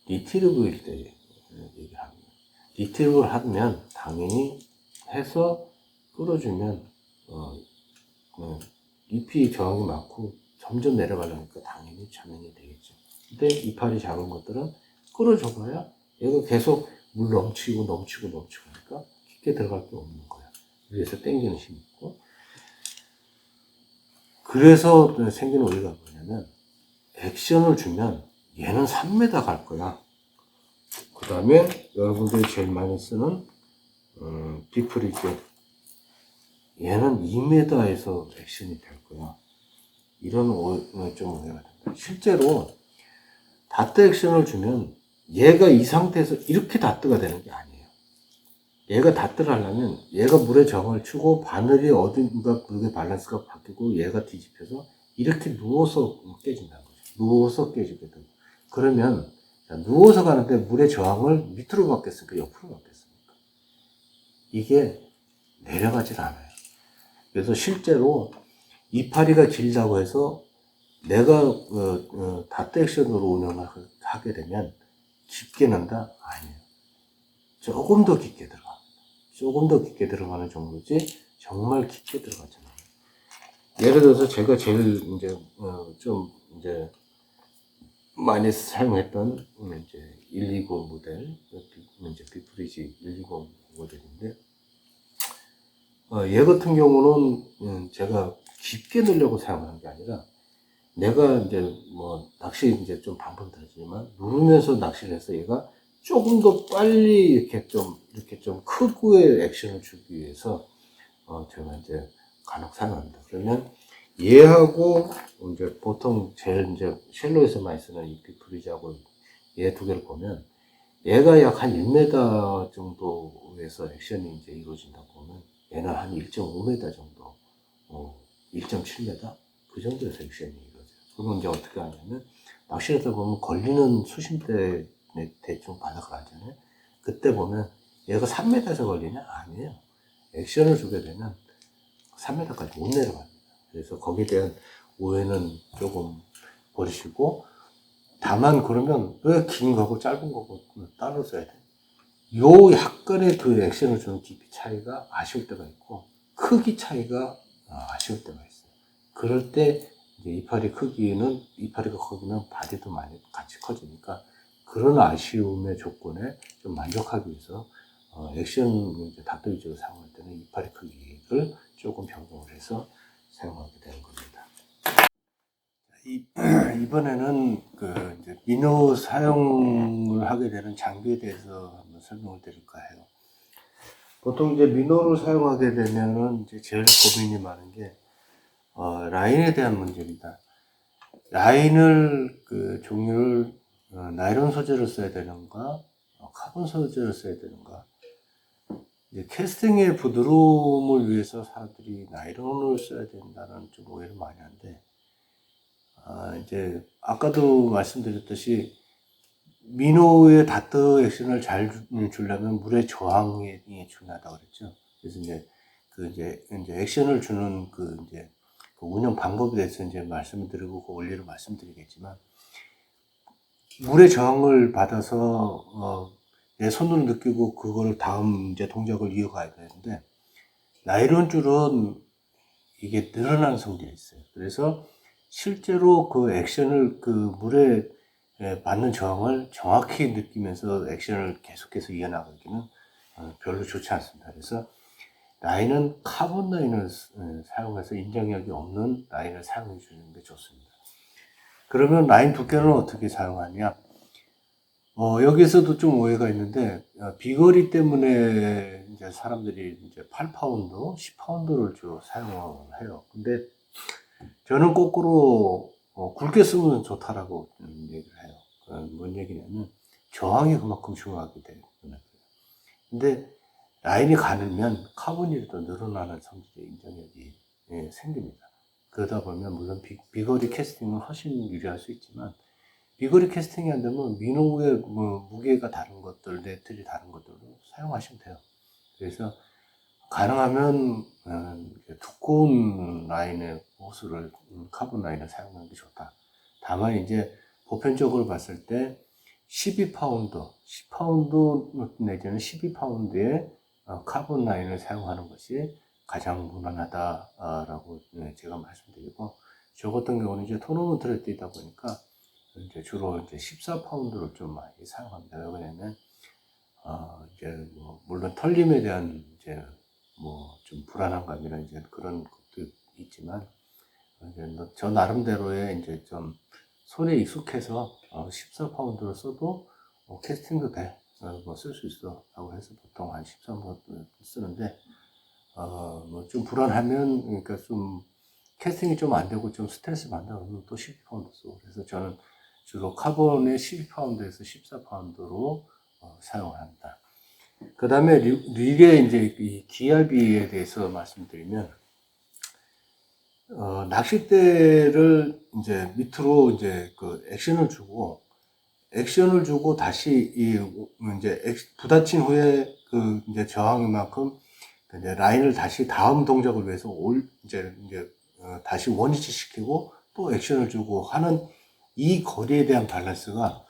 Speaker 1: 리트리브일 때 얘기를 합니다. 리트리브를 하면 당연히 해서 끌어주면 잎이 저항이 많고 점점 내려가려니까 당연히 자명이 되겠죠. 근데 이파리 작은 것들은 끌어줘봐야 얘가 계속 물 넘치고 하니까 깊게 들어갈 게 없는 거야. 위에서 당기는 힘이 있고. 그래서 생기는 오해가 뭐냐면 액션을 주면 얘는 3m 갈 거야. 그 다음에 여러분들이 제일 많이 쓰는 비프리게 얘는 2m에서 액션이 될 거야. 이런 좀 오해가 됩니다. 실제로 다트 액션을 주면 얘가 이 상태에서 이렇게 다트가 되는 게 아니에요. 얘가 다트를 하려면 얘가 물에 정을 치고 바늘이 어딘가 물의 밸런스가 바뀌고 얘가 뒤집혀서 이렇게 누워서 깨진다는 거죠. 누워서 깨지게 되고. 그러면 누워서 가는데 물의 저항을 밑으로 받겠습니까? 옆으로 받겠습니까? 이게 내려가질 않아요. 그래서 실제로 이파리가 길다고 해서 내가 다트 액션으로 운영을 하게 되면 깊게 난다? 아니에요. 조금 더 깊게 들어갑니다. 조금 더 깊게 들어가는 정도지 정말 깊게 들어가잖아요. 예를 들어서 제가 제일 이제 좀 이제 많이 사용했던 이제 120 모델, 이제 비프리지 120 모델인데 얘 같은 경우는 제가 깊게 넣으려고 사용하는 게 아니라 내가 이제 뭐 낚시 이제 좀 방법이 다르지만 누르면서 낚시를 해서 얘가 조금 더 빨리 이렇게 좀 크고의 액션을 주기 위해서 제가 이제 간혹 사용합니다. 그러면 얘하고 이제 보통 제일 이제 쉘로에서 많이 쓰는 이 비프리지하고 얘 두 개를 보면 얘가 약 한 1m 정도에서 액션이 이제 이루어진다고 보면 얘는 한 1.5m 정도, 1.7m 그 정도에서 액션이 이루어져요. 그러면 이제 어떻게 하냐면 낚시하다 보면 걸리는 수심대 대충 바닥을 알잖아요. 그때 보면 얘가 3m에서 걸리냐? 아니에요. 액션을 주게 되면 3m까지 못 내려갑니다. 그래서 거기에 대한 오해는 조금 버리시고, 다만 그러면 왜 긴 거고 짧은 거고 따로 써야 돼? 요 약간의 그 액션을 주는 깊이 차이가 아쉬울 때가 있고 크기 차이가 아쉬울 때가 있어요. 그럴 때 이제 이파리가 커지면 바디도 많이 같이 커지니까 그런 아쉬움의 조건에 좀 만족하기 위해서 액션 닥터 위주로 사용할 때는 이파리 크기를 조금 변경을 해서 사용하게 되는 겁니다. 이번에는 그 이제 민호 사용을 하게 되는 장비에 대해서 한번 설명을 드릴까 해요. 보통 이제 민호를 사용하게 되면은 이제 제일 고민이 많은 게 라인에 대한 문제입니다. 라인을 그 종류를 나일론 소재를 써야 되는가, 카본 소재를 써야 되는가. 이제 캐스팅의 부드러움을 위해서 사람들이 나일론을 써야 된다는 좀 오해를 많이 하는데, 이제 아까도 말씀드렸듯이 민호의 다트 액션을 잘 주려면 물의 저항이 중요하다고 그랬죠. 그래서 이제 액션을 주는 그 운영 방법에 대해서 이제 말씀을 드리고 그 원리를 말씀드리겠지만, 물의 저항을 받아서 내 손으로 느끼고 그걸 다음 이제 동작을 이어가야 되는데, 나일론 줄은 이게 늘어나는 성질이 있어요. 그래서 실제로 그 액션을 그 물에 받는 저항을 정확히 느끼면서 액션을 계속해서 이어나가기는 별로 좋지 않습니다. 그래서 라인은 카본 라인을 사용해서 인장력이 없는 라인을 사용해 주는 게 좋습니다. 그러면 라인 두께는 어떻게 사용하냐? 여기서도 좀 오해가 있는데, 비거리 때문에 이제 사람들이 이제 8파운드, 10파운드를 주로 사용을 해요. 근데 저는 거꾸로 굵게 쓰면 좋다라고 얘기를 해요. 뭔 얘기냐면 저항이 그만큼 중요하기 때문에. 근데 라인이 가늘면 카본이라도 늘어나는 성질의 인장력이 생깁니다. 그러다 보면 물론 비거리 캐스팅은 훨씬 유리할 수 있지만, 비거리 캐스팅이 안 되면 민호의 무게가 다른 것들, 네틀이 다른 것들도 사용하시면 돼요. 그래서 가능하면 두꺼운 라인의 호스를 카본 라인을 사용하는 게 좋다. 다만 이제 보편적으로 봤을 때 12파운드, 10파운드 내지는 12파운드의 카본 라인을 사용하는 것이 가장 무난하다라고 제가 말씀드리고, 저 같은 경우는 이제 토너먼트를 뛰다 보니까 이제 주로 이제 14파운드를 좀 많이 사용합니다. 왜냐면 이제 물론 털림에 대한 이제 좀 불안한 감이나 이제 그런 것도 있지만, 저 나름대로의 이제 좀 손에 익숙해서 14파운드를 써도 캐스팅도 돼. 쓸 수 있어. 라고 해서 보통 한 13파운드 쓰는데, 좀 불안하면, 그러니까 좀 캐스팅이 좀 안 되고 좀 스트레스 받는다 그러면 또 12파운드 쓰고. 그래서 저는 주로 카본의 12파운드에서 14파운드로 사용을 합니다. 그 다음에 릴의 이제 이 기압비에 대해서 말씀드리면, 낚싯대를 이제 밑으로 이제 그 액션을 주고 다시 이제 부딪힌 후에 그 이제 저항만큼 이제 라인을 다시 다음 동작을 위해서 다시 원위치 시키고 또 액션을 주고 하는 이 거리에 대한 밸런스가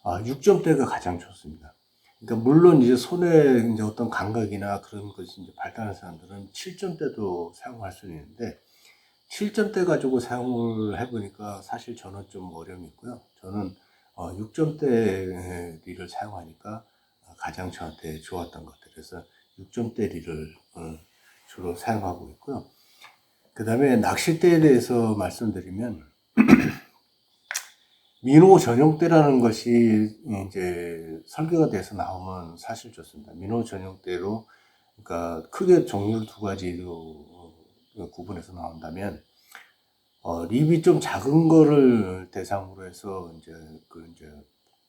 Speaker 1: 6점대가 가장 좋습니다. 그러니까 물론 이제 손에 이제 어떤 감각이나 그런 것이 이제 발달한 사람들은 7점대도 사용할 수 있는데 7점대 가지고 사용을 해보니까 사실 저는 좀 어려움이 있고요. 저는 6점대 릴을 사용하니까 가장 저한테 좋았던 것 같아요. 그래서 6점대 릴을 주로 사용하고 있고요. 그 다음에 낚싯대에 대해서 말씀드리면 민호 전용대라는 것이 이제 설계가 돼서 나오면 사실 좋습니다. 민호 전용대로 그러니까 크게 종류를 두 가지로 구분해서 나온다면 립이 좀 작은 거를 대상으로 해서 이제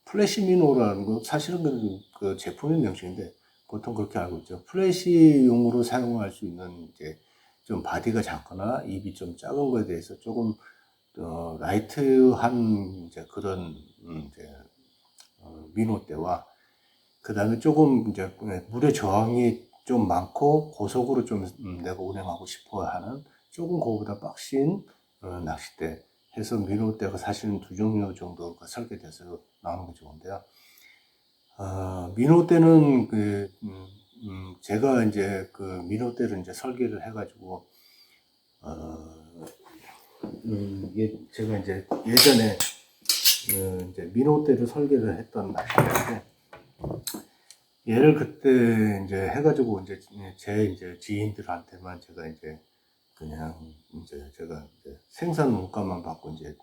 Speaker 1: 플래시 민호라는 거 사실은 그 제품의 명칭인데 보통 그렇게 알고 있죠. 플래시용으로 사용할 수 있는 이제 좀 바디가 작거나 입이 좀 작은 거에 대해서 조금 라이트한 이제 그런 이제 민호 때와 그 다음에 조금 이제 물의 저항이 좀 많고 고속으로 좀 내가 운행하고 싶어 하는 조금 그거보다 빡신 낚싯대 해서 민호대가 사실은 두 종류 정도가 설계돼서 나오는 게 좋은데요. 민호대는 제가 이제 그 민호대를 이제 설계를 해가지고 제가 이제 예전에 이제 민호대를 설계를 했던 낚싯대인데 얘를 그때 이제 해가지고 이제 지인들한테만 제가 이제 그냥 이제 제가 이제 생산 원가만 받고 이제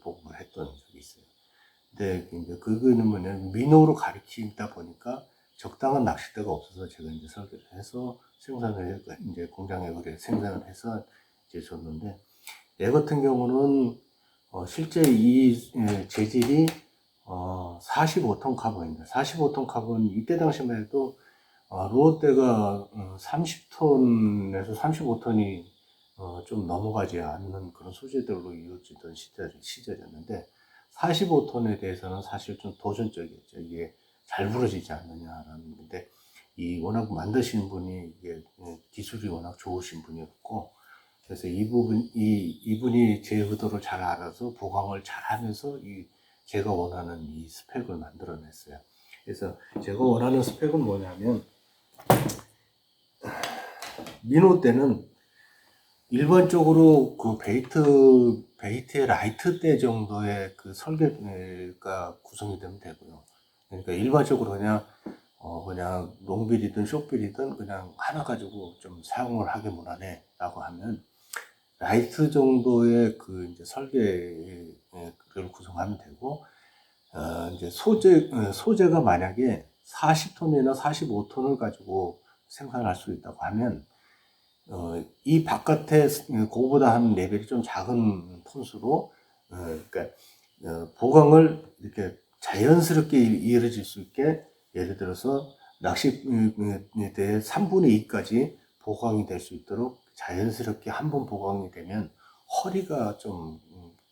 Speaker 1: 보급을 했던 적이 있어요. 근데 이제 그거는 뭐냐면 민호로 가리키다 보니까 적당한 낚싯대가 없어서 제가 이제 설계를 해서 이제 공장에 그래 생산을 해서 이제 줬는데 얘 같은 경우는 실제 이 재질이 45톤 카본입니다. 45톤 카본 이때 당시만 해도 루어대가 30톤에서 35톤이 좀 넘어가지 않는 그런 소재들로 이루어지던 시절이었는데 45톤에 대해서는 사실 좀 도전적이었죠. 이게 잘 부러지지 않느냐라는 건데 이 워낙 만드시는 분이 이게 기술이 워낙 좋으신 분이었고 그래서 이분이 제 의도를 잘 알아서 보강을 잘 하면서 제가 원하는 이 스펙을 만들어냈어요. 그래서 제가 원하는 스펙은 뭐냐면 민호 때는 일반적으로 그 베이트의 라이트 때 정도의 그 설계가 구성이 되면 되고요. 그러니까 일반적으로 그냥 롱빌이든 숏빌이든 그냥 하나 가지고 좀 사용을 하기 무난해라고 하면 라이트 정도의 그 이제 설계를 구성하면 되고 이제 소재가 만약에 40톤이나 45톤을 가지고 생산할 수 있다고 하면 이 바깥에 그거보다 한 레벨이 좀 작은 톤수로 그러니까 보강을 이렇게 자연스럽게 이어질 수 있게 예를 들어서 낚시에 대해 3분의 2까지 보강이 될 수 있도록 자연스럽게 한 번 보강이 되면 허리가 좀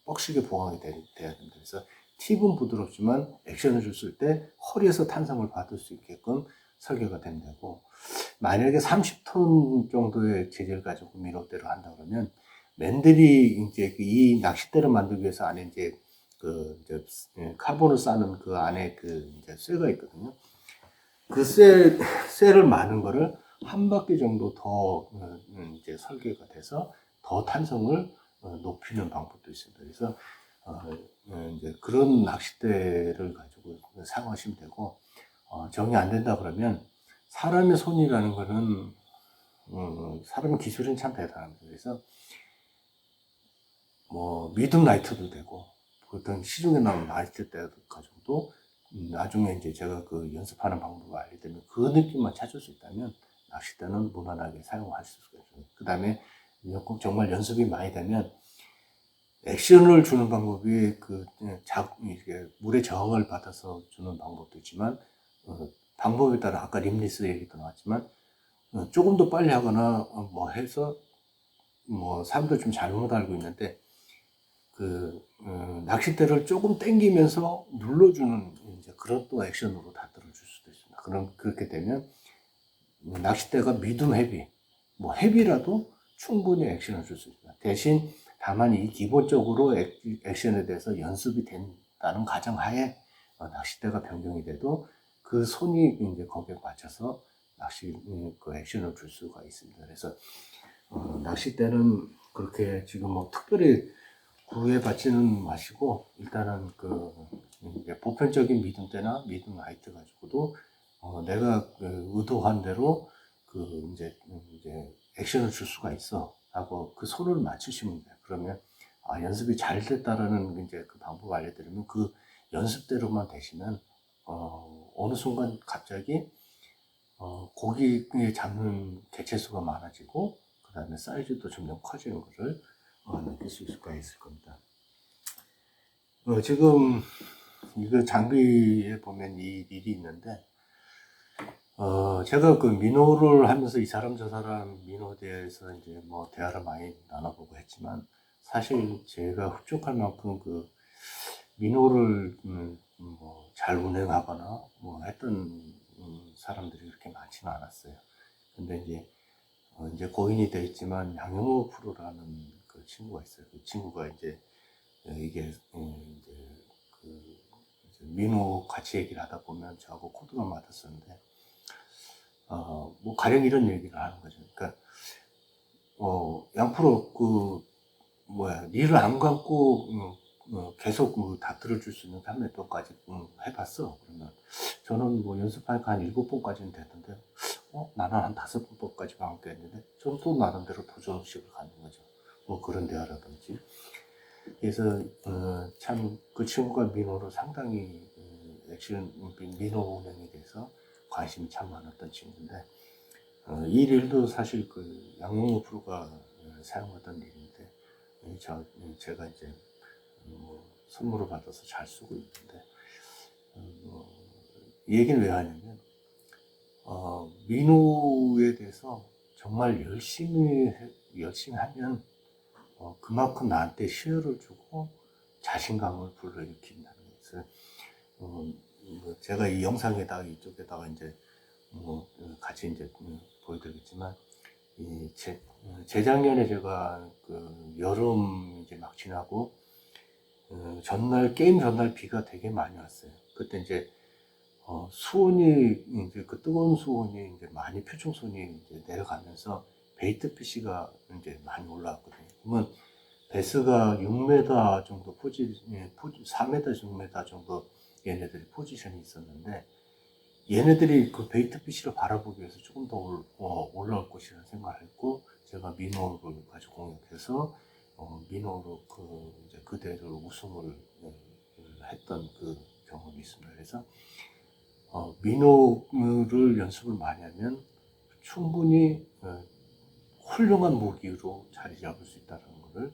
Speaker 1: 뻑시게 보강이 돼야 됩니다. 그래서 팁은 부드럽지만 액션을 줬을 때 허리에서 탄성을 받을 수 있게끔 설계가 되면 되고 만약에 30톤 정도의 재질을 가지고 민호대로 한다 그러면 맨들이 이제 이 낚싯대를 만들기 위해서 안에 이제 카본을 싸는 그 안에 이제 쇠가 있거든요. 그 쇠를 마는 거를 한 바퀴 정도 더 이제 설계가 돼서 더 탄성을 높이는 방법도 있습니다. 그래서 이제 그런 낚싯대를 가지고 사용하시면 되고 정이 안 된다 그러면 사람의 손이라는 거는 사람의 기술은 참 대단합니다. 그래서 뭐 미드 라이트도 되고 보통 시중에 나오는 라이트 때 가지고도 나중에 이제 제가 그 연습하는 방법을 알게 되면 그 느낌만 찾을 수 있다면 낚싯대는 무난하게 사용할 수가 있어요. 그 다음에 정말 연습이 많이 되면 액션을 주는 방법이 이게 물의 저항을 받아서 주는 방법도 있지만 방법에 따라 아까 림리스 얘기도 나왔지만 조금 더 빨리 하거나 뭐 해서 뭐 사람들 좀 잘못 알고 있는데 낚싯대를 조금 당기면서 눌러주는 이제 그런 또 액션으로 다 들어줄 수도 있습니다. 그렇게 되면 낚싯대가 미디움 헤비, 뭐 헤비라도 충분히 액션을 줄 수 있습니다. 대신 다만 이 기본적으로 액션에 대해서 연습이 된다는 가정하에 낚싯대가 변경이 돼도 그 손이 이제 거기에 맞춰서 그 액션을 줄 수가 있습니다. 그래서 낚싯대는 그렇게 지금 뭐 특별히 구애받지는 마시고 일단은 그 이제 보편적인 미듬대나 미듬 라이트 가지고도 내가 그 의도한 대로 그 이제 액션을 줄 수가 있어 하고 그 손을 맞추시면 돼요. 그러면 연습이 잘 됐다라는 이제 그 방법 알려드리면 그 연습대로만 되시면 어느 순간 갑자기 고기 잡는 개체수가 많아지고 그 다음에 사이즈도 점점 커지는 것을 느낄 수가 있을 겁니다. 지금 이거 장비에 보면 이 일이 있는데 제가 그 민호를 하면서 이 사람 저 사람 민호에 대해서 이제 뭐 대화를 많이 나눠보고 했지만 사실 제가 흡족할 만큼 그 민호를 뭐 잘 운행하거나 뭐 했던 사람들이 그렇게 많지는 않았어요. 근데 이제 고인이 되어 있지만 양영호 프로라는 그 친구가 있어요. 그 친구가 이제 이게 이제 그 이제 민호 같이 얘기를 하다 보면 저하고 코드가 맞았었는데 뭐 가령 이런 얘기를 하는 거죠. 그러니까 양프로 그 뭐야 니를 안 감고 계속 다 들어줄 수 있는 한 몇 번까지 해봤어. 그러면 저는 뭐 연습하니까 한 7번까지는 됐는데 나는 한 5번까지 방학게 했는데 저는 또 나름대로 도전식을 갖는 거죠. 뭐 그런 대화라든지. 그래서 참 그 친구가 민호를 상당히 액션 민호 운행에 대해서 관심이 참 많았던 친구인데 이 릴도 사실 그 양용호 프로가 사용하던 릴인데 제가 이제 선물을 받아서 잘 쓰고 있는데 이 얘기는 왜 하냐면 민호에 대해서 정말 열심히 하면 그만큼 나한테 시효를 주고 자신감을 불러일으킨다는 것을 제가 이 영상에다가 이쪽에다가 이제 같이 이제 보여드리겠지만 재작년에 제가 그 여름 이제 막 지나고 게임 전날 비가 되게 많이 왔어요. 그때 이제 수온이 이제 그 뜨거운 수온이 이제 많이 표층 수온이 이제 내려가면서 베이트 피시가 이제 많이 올라왔거든요. 그러면 베스가 6m 정도 4m, 6m 정도 얘네들이 포지션이 있었는데 얘네들이 그 베이트 피시를 바라보기 위해서 조금 더 올라올 것이라는 생각을 했고 제가 민호를 가지고 공략해서 민호로 이제 그 대회를 우승을 했던 그 경험이 있습니다. 그래서 민호를 연습을 많이 하면 충분히 훌륭한 무기로 자리 잡을 수 있다는 것을